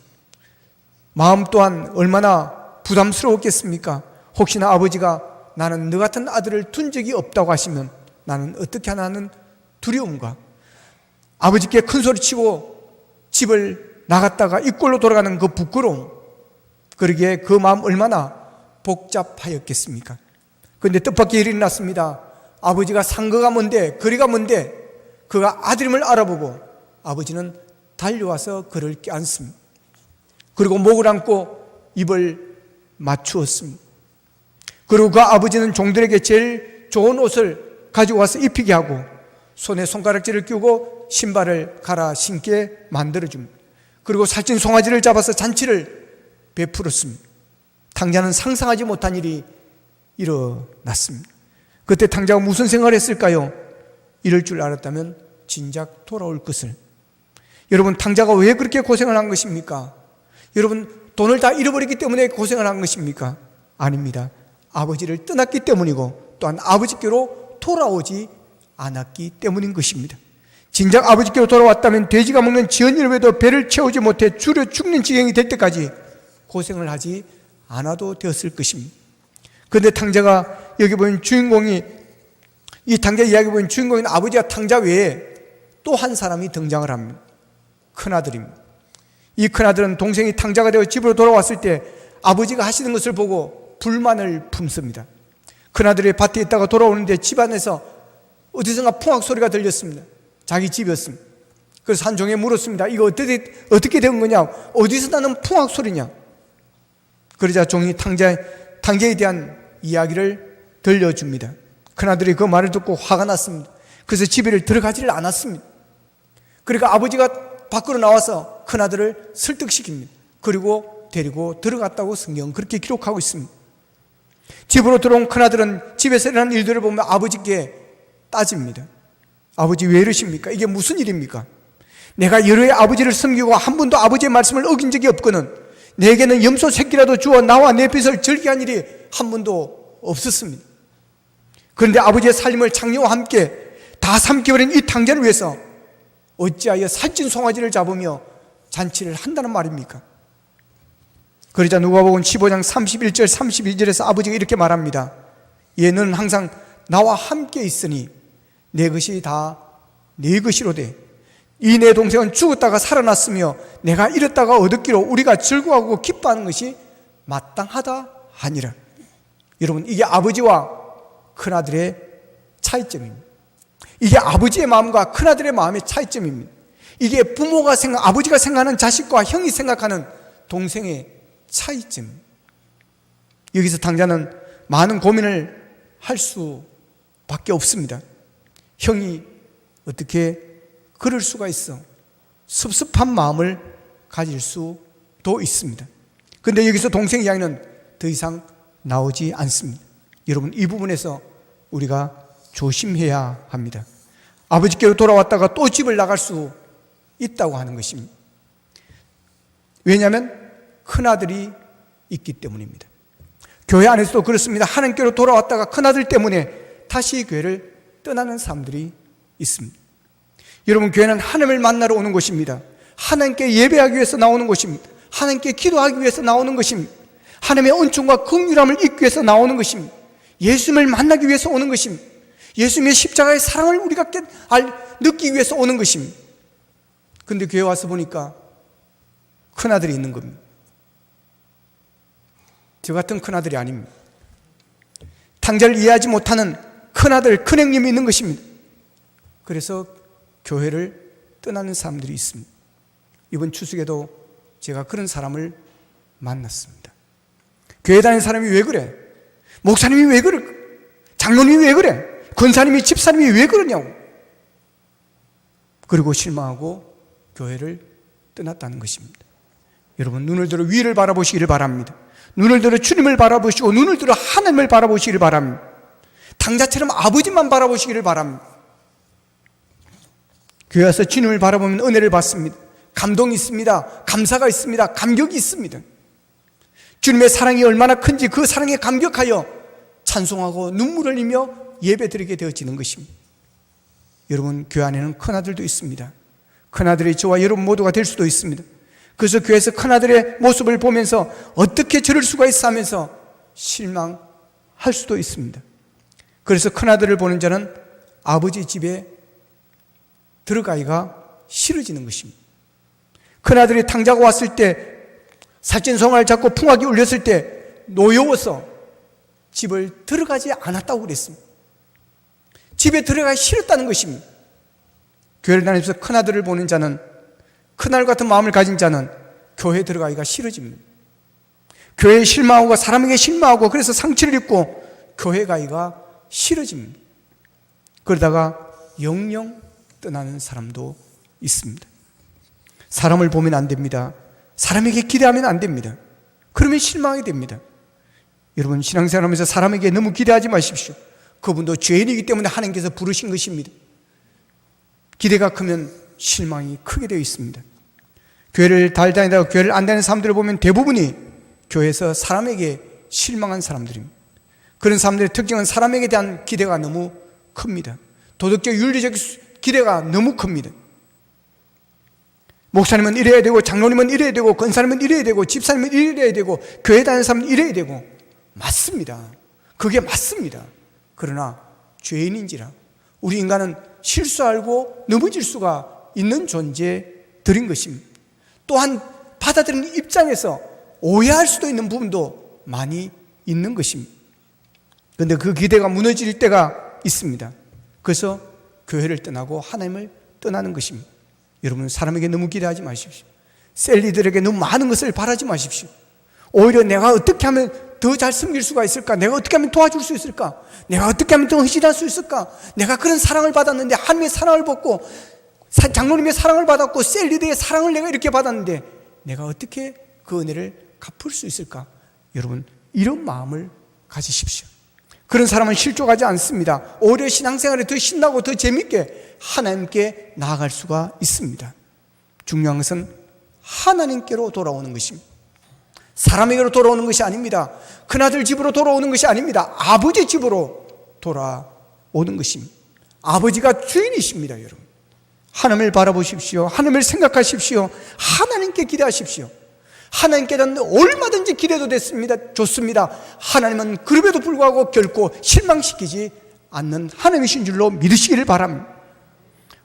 마음 또한 얼마나 부담스러웠겠습니까? 혹시나 아버지가 나는 너 같은 아들을 둔 적이 없다고 하시면 나는 어떻게 하나 하는 두려움과 아버지께 큰 소리치고 집을 나갔다가 이 꼴로 돌아가는 그 부끄러움, 그러기에 그 마음 얼마나 복잡하였겠습니까? 그런데 뜻밖의 일이 났습니다. 아버지가 상거가 뭔데, 거리가 뭔데, 그가 아들임을 알아보고 아버지는 달려와서 그를 껴안습니다. 그리고 목을 안고 입을 맞추었습니다. 그리고 그 아버지는 종들에게 제일 좋은 옷을 가지고 와서 입히게 하고 손에 손가락질을 끼우고 신발을 갈아 신게 만들어줍니다. 그리고 살찐 송아지를 잡아서 잔치를 베풀었습니다. 탕자는 상상하지 못한 일이 일어났습니다. 그때 탕자가 무슨 생각을 했을까요? 이럴 줄 알았다면 진작 돌아올 것을. 여러분, 탕자가 왜 그렇게 고생을 한 것입니까? 여러분, 돈을 다 잃어버렸기 때문에 고생을 한 것입니까? 아닙니다. 아버지를 떠났기 때문이고 또한 아버지께로 돌아오지 않았기 때문인 것입니다. 진작 아버지께로 돌아왔다면 돼지가 먹는 지언일외에도 배를 채우지 못해 줄여 죽는 지경이 될 때까지 고생을 하지 않아도 되었을 것입니다. 그런데 탕자가 여기 보면 주인공이, 이 탕자 이야기 보면 주인공인 아버지와 탕자 외에 또 한 사람이 등장을 합니다. 큰아들입니다. 이 큰아들은 동생이 탕자가 되어 집으로 돌아왔을 때 아버지가 하시는 것을 보고 불만을 품습니다. 큰아들이 밭에 있다가 돌아오는데 집안에서 어디선가 풍악 소리가 들렸습니다. 자기 집이었습니다. 그래서 한 종에 물었습니다. 이거 어떻게 된 거냐? 어디서 나는 풍악 소리냐? 그러자 종이 탕자에 대한 이야기를 들려줍니다. 큰아들이 그 말을 듣고 화가 났습니다. 그래서 집에를 들어가지를 않았습니다. 그러니까 아버지가 밖으로 나와서 큰아들을 설득시킵니다. 그리고 데리고 들어갔다고 성경은 그렇게 기록하고 있습니다. 집으로 들어온 큰아들은 집에서 일어난 일들을 보면 아버지께 따집니다. 아버지 왜 이러십니까? 이게 무슨 일입니까? 내가 여러 해 아버지를 섬기고 한 번도 아버지의 말씀을 어긴 적이 없거든 내게는 염소 새끼라도 주어 나와 내 빚을 절게 한 일이 한 번도 없었습니다. 그런데 아버지의 살림을 창녀와 함께 다 삼켜버린 이 탕자를 위해서 어찌하여 살찐 송아지를 잡으며 잔치를 한다는 말입니까? 그러자 누가복음 15장 31절 32절에서 아버지가 이렇게 말합니다. 얘는 항상 나와 함께 있으니 내 것이 다 네 것이로되 이 내 동생은 죽었다가 살아났으며 내가 잃었다가 얻었기로 우리가 즐거워하고 기뻐하는 것이 마땅하다 하니라. 여러분, 이게 아버지와 큰아들의 차이점입니다. 이게 아버지의 마음과 큰아들의 마음의 차이점입니다. 이게 아버지가 생각하는 자식과 형이 생각하는 동생의 차이점. 여기서 탕자는 많은 고민을 할 수밖에 없습니다. 형이 어떻게 그럴 수가 있어? 섭섭한 마음을 가질 수도 있습니다. 그런데 여기서 동생 이야기는 더 이상 나오지 않습니다. 여러분, 이 부분에서 우리가 조심해야 합니다. 아버지께로 돌아왔다가 또 집을 나갈 수 있다고 하는 것입니다. 왜냐하면 큰아들이 있기 때문입니다. 교회 안에서도 그렇습니다. 하나님께로 돌아왔다가 큰아들 때문에 다시 교회를 떠나는 사람들이 있습니다. 여러분, 교회는 하나님을 만나러 오는 곳입니다. 하나님께 예배하기 위해서 나오는 곳입니다. 하나님께 기도하기 위해서 나오는 것입니다. 하나님의 은총과 긍휼함을 잊기 위해서 나오는 것입니다. 예수님을 만나기 위해서 오는 것입니다. 예수님의 십자가의 사랑을 우리가 느끼기 위해서 오는 것입니다. 그런데 교회 와서 보니까 큰아들이 있는 겁니다. 저 같은 큰아들이 아닙니다. 당자를 이해하지 못하는 큰아들, 큰형님이 있는 것입니다. 그래서 교회를 떠나는 사람들이 있습니다. 이번 추석에도 제가 그런 사람을 만났습니다. 교회 다니는 사람이 왜 그래? 목사님이 왜 그래? 장로님이 왜 그래? 권사님이, 집사님이 왜 그러냐고. 그리고 실망하고 교회를 떠났다는 것입니다. 여러분, 눈을 들어 위를 바라보시기를 바랍니다. 눈을 들어 주님을 바라보시고 눈을 들어 하나님을 바라보시기를 바랍니다. 당자처럼 아버지만 바라보시기를 바랍니다. 교회 와서 주님을 바라보면 은혜를 받습니다. 감동이 있습니다. 감사가 있습니다. 감격이 있습니다. 주님의 사랑이 얼마나 큰지 그 사랑에 감격하여 찬송하고 눈물을 흘리며 예배드리게 되어지는 것입니다. 여러분, 교회 안에는 큰아들도 있습니다. 큰아들이 저와 여러분 모두가 될 수도 있습니다. 그래서 교회에서 큰아들의 모습을 보면서 어떻게 저럴 수가 있어 하면서 실망할 수도 있습니다. 그래서 큰아들을 보는 자는 아버지 집에 들어가기가 싫어지는 것입니다. 큰아들이 탕자가 왔을 때 살찐송아를 잡고 풍악이 울렸을 때 노여워서 집을 들어가지 않았다고 그랬습니다. 집에 들어가기 싫었다는 것입니다. 교회를 다니면서 큰아들을 보는 자는, 큰아들 같은 마음을 가진 자는 교회에 들어가기가 싫어집니다. 교회에 실망하고 사람에게 실망하고 그래서 상처를 입고 교회 가기가 싫어집니다. 그러다가 영영 떠나는 사람도 있습니다. 사람을 보면 안 됩니다. 사람에게 기대하면 안 됩니다. 그러면 실망하게 됩니다. 여러분, 신앙생활하면서 사람에게 너무 기대하지 마십시오. 그분도 죄인이기 때문에 하나님께서 부르신 것입니다. 기대가 크면 실망이 크게 되어 있습니다. 교회를 다니다가 교회를 안 다니는 사람들을 보면 대부분이 교회에서 사람에게 실망한 사람들입니다. 그런 사람들의 특징은 사람에게 대한 기대가 너무 큽니다. 도덕적 윤리적 기대가 너무 큽니다. 목사님은 이래야 되고, 장로님은 이래야 되고, 권사님은 이래야 되고, 집사님은 이래야 되고, 교회 다니는 사람은 이래야 되고. 맞습니다. 그게 맞습니다. 그러나 죄인인지라 우리 인간은 실수하고 넘어질 수가 있는 존재들인 것입니다. 또한 받아들이는 입장에서 오해할 수도 있는 부분도 많이 있는 것입니다. 그런데 그 기대가 무너질 때가 있습니다. 그래서 교회를 떠나고 하나님을 떠나는 것입니다. 여러분, 사람에게 너무 기대하지 마십시오. 셀리들에게 너무 많은 것을 바라지 마십시오. 오히려 내가 어떻게 하면 더 잘 섬길 수가 있을까? 내가 어떻게 하면 도와줄 수 있을까? 내가 어떻게 하면 더 헌신할 수 있을까? 내가 그런 사랑을 받았는데, 하나님의 사랑을 받고, 장로님의 사랑을 받았고, 셀리드의 사랑을 내가 이렇게 받았는데 내가 어떻게 그 은혜를 갚을 수 있을까? 여러분, 이런 마음을 가지십시오. 그런 사람은 실족하지 않습니다. 오히려 신앙생활에 더 신나고 더 재밌게 하나님께 나아갈 수가 있습니다. 중요한 것은 하나님께로 돌아오는 것입니다. 사람에게로 돌아오는 것이 아닙니다. 큰아들 집으로 돌아오는 것이 아닙니다. 아버지 집으로 돌아오는 것입니다. 아버지가 주인이십니다. 여러분, 하나님을 바라보십시오. 하나님을 생각하십시오. 하나님께 기대하십시오. 하나님께는 얼마든지 기대도 됐습니다. 좋습니다. 하나님은 그럼에도 불구하고 결코 실망시키지 않는 하나님이신 줄로 믿으시기를 바랍니다.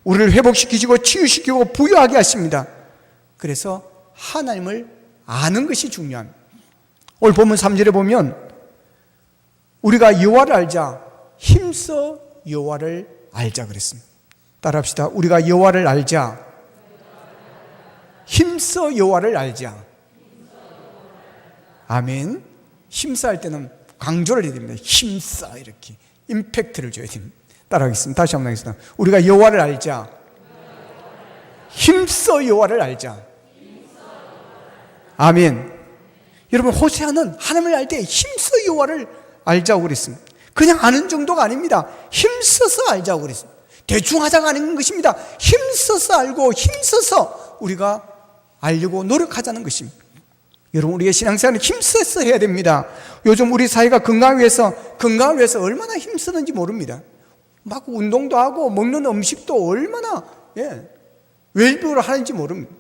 우리를 회복시키시고 치유시키고 부유하게 하십니다. 그래서 하나님을 아는 것이 중요합니다. 오늘 본문 3절에 보면 우리가 여호와를 알자, 힘써 여호와를 알자 그랬습니다. 따라합시다. 우리가 여호와를 알자, 힘써 여호와를 알자. 아멘. 힘써 할 때는 강조를 해야 됩니다. 힘써, 이렇게 임팩트를 줘야 됩니다. 따라하겠습니다. 다시 한번 하겠습니다. 우리가 여호와를 알자. 힘써 여호와를 알자. 아멘. 여러분, 호세아는 하나님을 알 때 힘써 여호와를 알자고 그랬습니다. 그냥 아는 정도가 아닙니다. 힘써서 알자고 그랬습니다. 대충 하자가 아닌 것입니다. 힘써서 알고 힘써서 우리가 알려고 노력하자는 것입니다. 여러분, 우리의 신앙생활은 힘써서 해야 됩니다. 요즘 우리 사회가 건강을 위해서 얼마나 힘쓰는지 모릅니다. 막 운동도 하고 먹는 음식도 얼마나 웰빙을 하는지 모릅니다.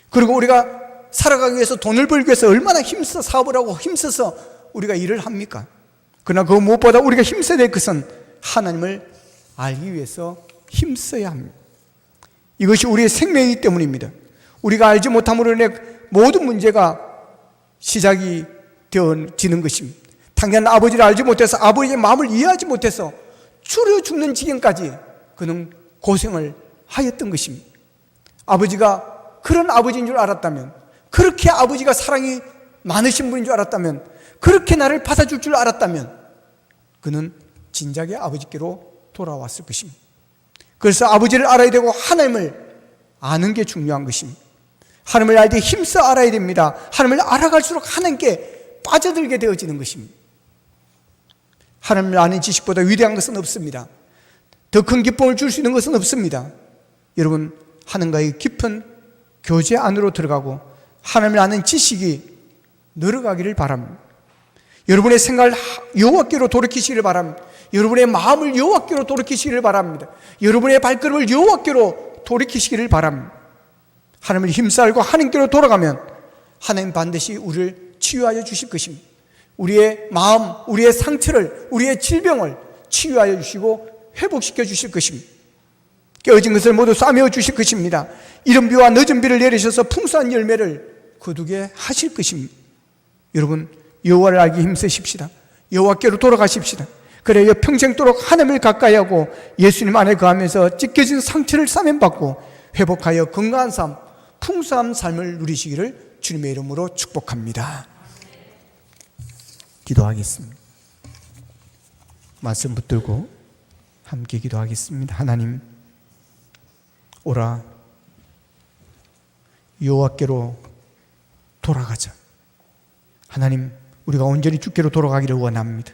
그리고 우리가 살아가기 위해서, 돈을 벌기 위해서 얼마나 힘써 사업을 하고 힘써서 우리가 일을 합니까? 그러나 그 무엇보다 우리가 힘써야 될 것은 하나님을 알기 위해서 힘써야 합니다. 이것이 우리의 생명이기 때문입니다. 우리가 알지 못함으로 인해 모든 문제가 시작이 되어지는 것입니다. 당연 아버지를 알지 못해서, 아버지의 마음을 이해하지 못해서 추려 죽는 지경까지 그는 고생을 하였던 것입니다. 아버지가 그런 아버지인 줄 알았다면, 그렇게 아버지가 사랑이 많으신 분인 줄 알았다면, 그렇게 나를 받아줄 줄 알았다면 그는 진작에 아버지께로 돌아왔을 것입니다. 그래서 아버지를 알아야 되고 하나님을 아는 게 중요한 것입니다. 하나님을 알 때 힘써 알아야 됩니다. 하나님을 알아갈수록 하나님께 빠져들게 되어지는 것입니다. 하나님을 아는 지식보다 위대한 것은 없습니다. 더 큰 기쁨을 줄 수 있는 것은 없습니다. 여러분, 하나님과의 깊은 교제 안으로 들어가고 하나님을 아는 지식이 늘어가기를 바랍니다. 여러분의 생각을 여호와께로 돌이키시기를 바랍니다. 여러분의 마음을 여호와께로 돌이키시기를 바랍니다. 여러분의 발걸음을 여호와께로 돌이키시기를 바랍니다. 하나님을 힘써 알고 하나님께로 돌아가면 하나님 반드시 우리를 치유하여 주실 것입니다. 우리의 마음, 우리의 상처를, 우리의 질병을 치유하여 주시고 회복시켜 주실 것입니다. 깨어진 것을 모두 싸매어 주실 것입니다. 이른 비와 늦은 비를 내리셔서 풍성한 열매를 거두게 하실 것입니다. 여러분, 여호와를 알기 힘쓰십시다. 여호와께로 돌아가십시다. 그래야 평생도록 하나님을 가까이 하고 예수님 안에 거하면서 찢겨진 상처를 싸매받고 회복하여 건강한 삶, 풍성한 삶을 누리시기를 주님의 이름으로 축복합니다. 기도하겠습니다. 말씀 붙들고 함께 기도하겠습니다. 하나님, 오라 여호와께로 돌아가자. 하나님, 우리가 온전히 주께로 돌아가기를 원합니다.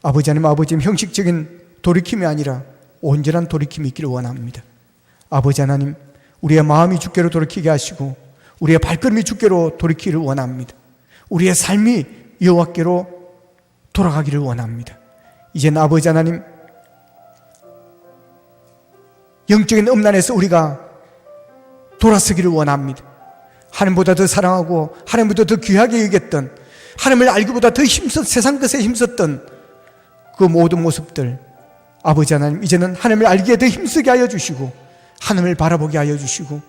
아버지 하나님, 아버지님, 형식적인 돌이킴이 아니라 온전한 돌이킴이 있기를 원합니다. 아버지 하나님, 우리의 마음이 주께로 돌이키게 하시고 우리의 발걸음이 주께로 돌이키기를 원합니다. 우리의 삶이 여호와께로 돌아가기를 원합니다. 이제는 아버지 하나님, 영적인 음란에서 우리가 돌아서기를 원합니다. 하나님보다 더 사랑하고 하나님보다 더 귀하게 여겼던, 하나님을 알기보다 더 세상 것에 힘썼던 그 모든 모습들, 아버지 하나님, 이제는 하나님을 알기에 더 힘쓰게 하여 주시고 하나님을 바라보게 하여 주시고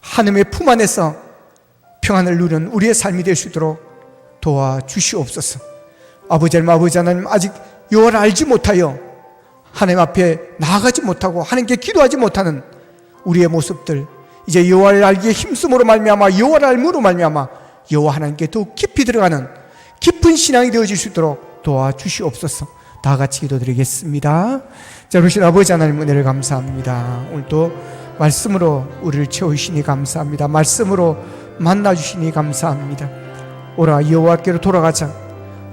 하나님의 품 안에서 평안을 누리는 우리의 삶이 될 수 있도록 도와주시옵소서. 아버지 하나님, 아직 여호와를 알지 못하여 하나님 앞에 나아가지 못하고 하나님께 기도하지 못하는 우리의 모습들, 이제 여호와를 알기에 힘쓰므로 말미암아, 여호와를 알므로 말미암아 여호와 하나님께 더욱 깊이 들어가는 깊은 신앙이 되어질 수 있도록 도와주시옵소서. 다 같이 기도드리겠습니다. 자, 우리 아버지 하나님, 은혜를 감사합니다. 오늘도 말씀으로 우리를 채우시니 감사합니다. 말씀으로 만나주시니 감사합니다. 오라 여호와께로 돌아가자.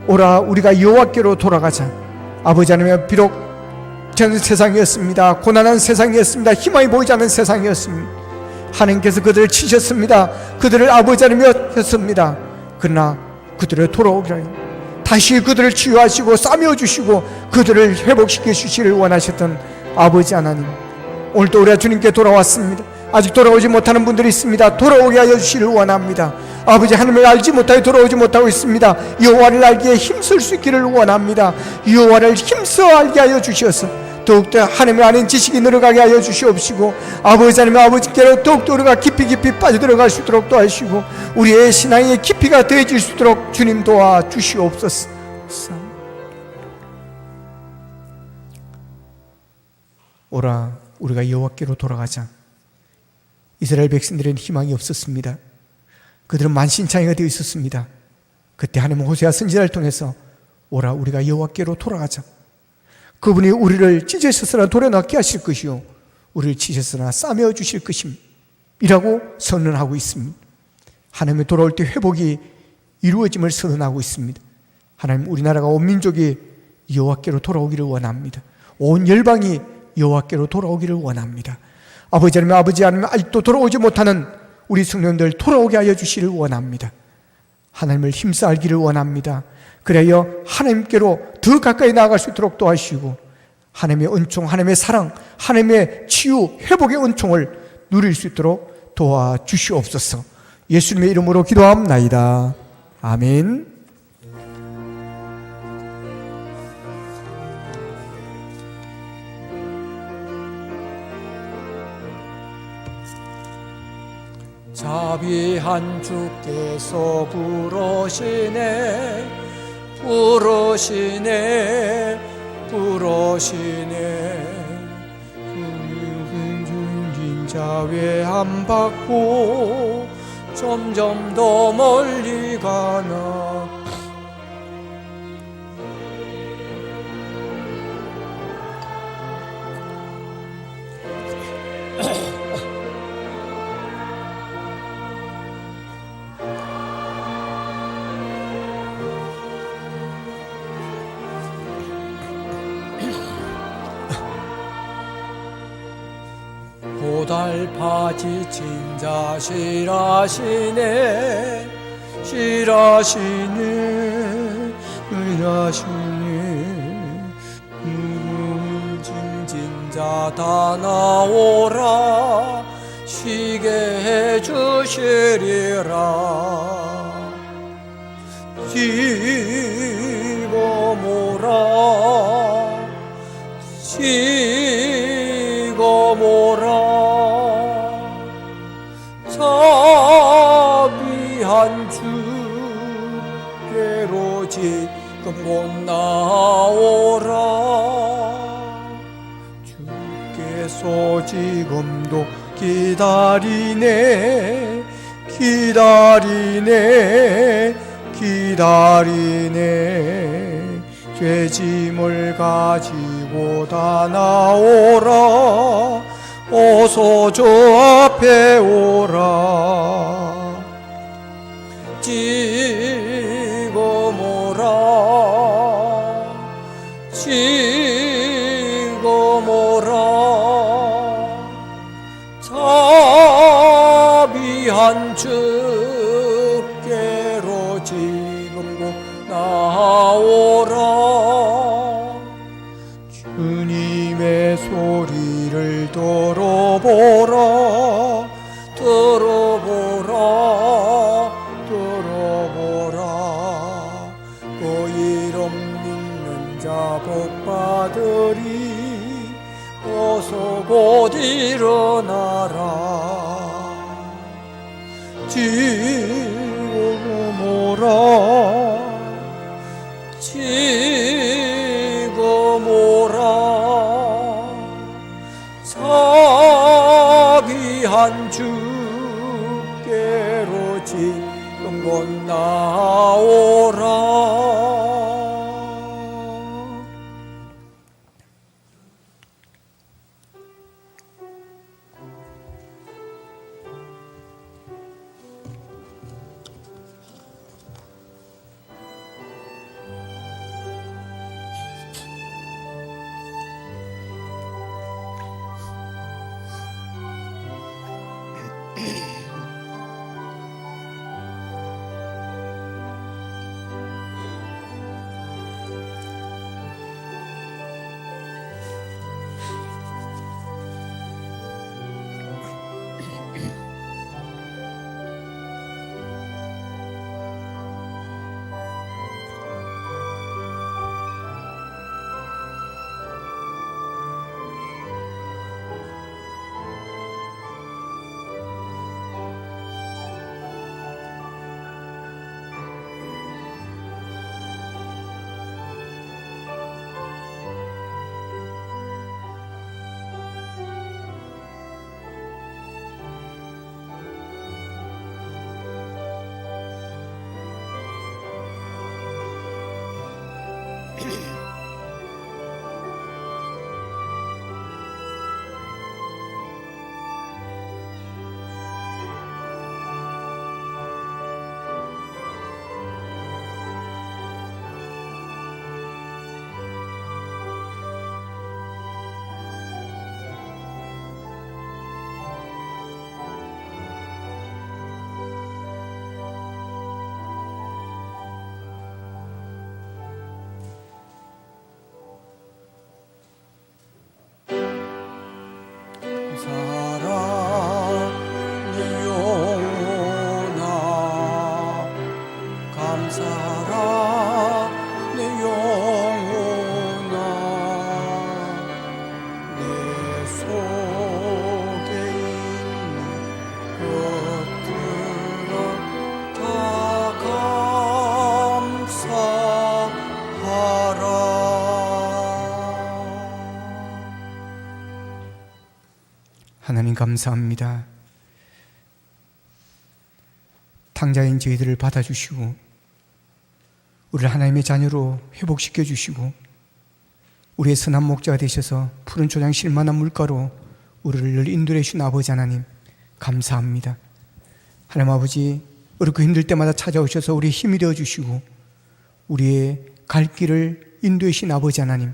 오라 우리가 여호와께로 돌아가자. 아버지 하나님, 비록 전 세상이었습니다. 고난한 세상이었습니다. 희망이 보이지 않는 세상이었습니다. 하나님께서 그들을 치셨습니다. 그들을 아버지 하나님이었습니다. 그러나 그들을 돌아오기로 하여 다시 그들을 치유하시고 싸매어 주시고 그들을 회복시켜 주시기를 원하셨던 아버지 하나님, 오늘도 우리가 주님께 돌아왔습니다. 아직 돌아오지 못하는 분들이 있습니다. 돌아오게 하여 주시기를 원합니다. 아버지 하나님을 알지 못하여 돌아오지 못하고 있습니다. 여호와를 알기에 힘쓸 수 있기를 원합니다. 여호와를 힘써 알게 하여 주시어서 더욱더 하나님을 아는 지식이 늘어가게 하여 주시옵시고, 아버지 하나님, 아버지께로 더욱더 우리가 깊이 빠져들어갈 수 있도록 도와주시고 우리의 신앙의 깊이가 더해질 수 있도록 주님 도와주시옵소서. 오라 우리가 여호와께로 돌아가자. 이스라엘 백성들은 희망이 없었습니다. 그들은 만신창이가 되어 있었습니다. 그때 하나님은 호세아 선지자를 통해서 오라 우리가 여호와께로 돌아가자. 그분이 우리를 찢으셨으나 돌에 낫게 하실 것이요 우리를 치셨으나 싸매어 주실 것임이라고 선언하고 있습니다. 하나님이 돌아올 때 회복이 이루어짐을 선언하고 있습니다. 하나님, 우리나라가 온 민족이 여호와께로 돌아오기를 원합니다. 온 열방이 여호와께로 돌아오기를 원합니다. 아버지 하나님 아직도 돌아오지 못하는 우리 성령들 돌아오게 하여 주시기를 원합니다. 하나님을 힘써 알기를 원합니다. 그래야 하나님께로 더 가까이 나아갈 수 있도록 도와주시고 하나님의 은총, 하나님의 사랑, 하나님의 치유, 회복의 은총을 누릴 수 있도록 도와주시옵소서. 예수님의 이름으로 기도합나이다. 아멘. 자비한 주께서 부르시네 부르시네 중진 자외 안 받고 점점 더 멀리 가나 고달파 지친 자 실하시네 짐진 자 다 나오라 쉬게 해주시리라 지고모라 자비한 주께로 지금 못 나오라 주께서 지금도 기다리네 죄짐을 가지고 다 나오라 어서 저 앞에 오라 지고모라 자비한 주께로 지금도 나오라 주님의 소리를 들어보라 그 이름 믿는 자 복받으리 어서 곧 일어나라 지고모라 자비한 주께로 지금 곧 나오라 사랑의 영혼아 감사라 내 영혼아 내 속에 있는 것들을 다 감사하라. 하나님 감사합니다. 탕자인 저희들을 받아주시고 우리를 하나님의 자녀로 회복시켜 주시고 우리의 선한 목자가 되셔서 푸른 초장 실만한 물가로 우리를 늘 인도해 주신 아버지 하나님 감사합니다. 하나님 아버지 어렵고 힘들 때마다 찾아오셔서 우리의 힘이 되어 주시고 우리의 갈 길을 인도해 주신 아버지 하나님,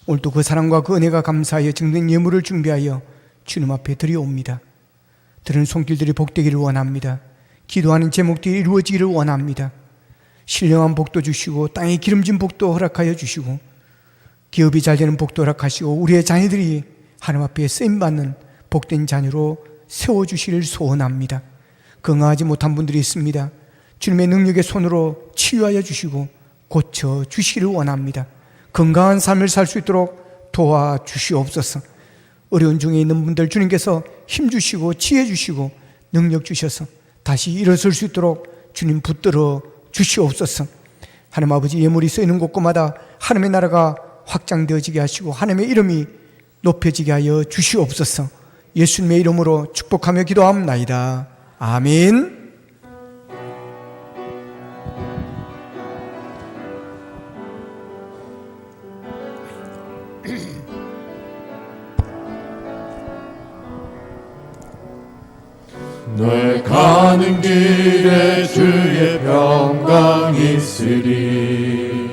오늘도 그 사랑과 그 은혜가 감사하여 증된 예물을 준비하여 주님 앞에 드려옵니다. 들은 손길들이 복되기를 원합니다. 기도하는 제목들이 이루어지기를 원합니다. 신령한 복도 주시고 땅에 기름진 복도 허락하여 주시고 기업이 잘 되는 복도 허락하시고 우리의 자녀들이 하나님 앞에 쓰임받는 복된 자녀로 세워주시기를 소원합니다. 건강하지 못한 분들이 있습니다. 주님의 능력의 손으로 치유하여 주시고 고쳐주시기를 원합니다. 건강한 삶을 살 수 있도록 도와주시옵소서. 어려운 중에 있는 분들 주님께서 힘주시고 지혜주시고 능력 주셔서 다시 일어설 수 있도록 주님 붙들어 주시옵소서. 하나님 아버지, 예물이 쓰이는 곳곳마다 하나님의 나라가 확장되어지게 하시고 하나님의 이름이 높여지게 하여 주시옵소서. 예수님의 이름으로 축복하며 기도합나이다. 아멘. 널 가는 길에 주의 평강 있으리.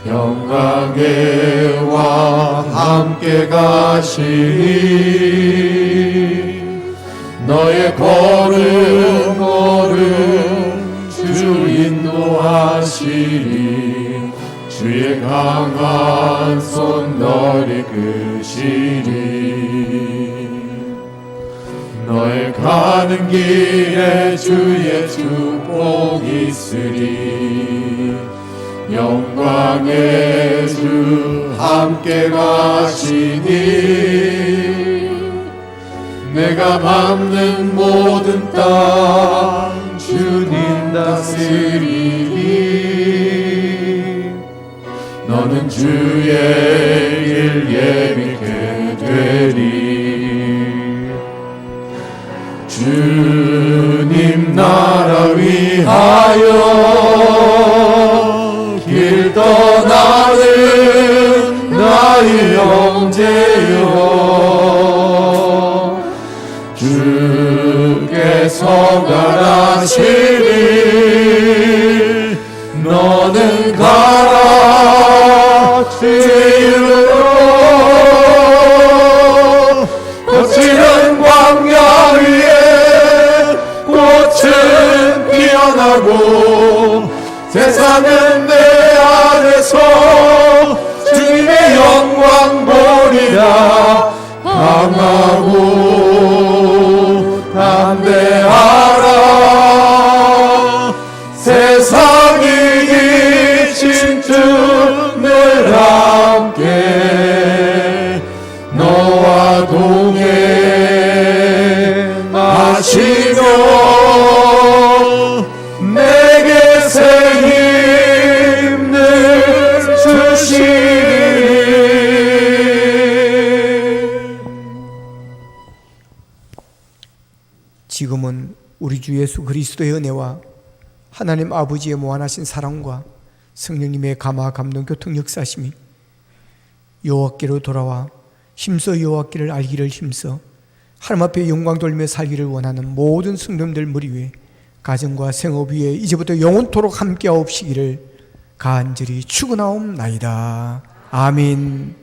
평강에와 함께 가시리. 너의 걸음 주 인도하시리. 주의 강한 손 널 이끄시리. 너의 가는 길에 주의 축복 있으리. 영광의 주 함께 가시니. 내가 밟는 모든 땅 주님 다스리니. 너는 주의 길 예비케 되리. 주님 나라 위하여 길 떠나는 나의 형제여. 주께서 가라시니. 너는 가라 주의 이름으로. 거칠은 광야 위에 꽃은 피어나고 세상은 내 안에서 주님의 영광 보리라. 강하고 담대하라. 세상이 이긴 주 늘 함께 너와 동행하시며 내게 새 힘을 주시리. 지금은 우리 주 예수 그리스도의 은혜와 하나님 아버지의 무한하신 사랑과 성령님의 감화 감동 교통 역사심이 여호와께로 돌아와 힘써 여호와께를 알기를 힘써 하나님 앞에 영광 돌리며 살기를 원하는 모든 성도님들 머리 위에 가정과 생업 위에 이제부터 영원토록 함께하옵시기를 간절히 축원하옵나이다. 아멘.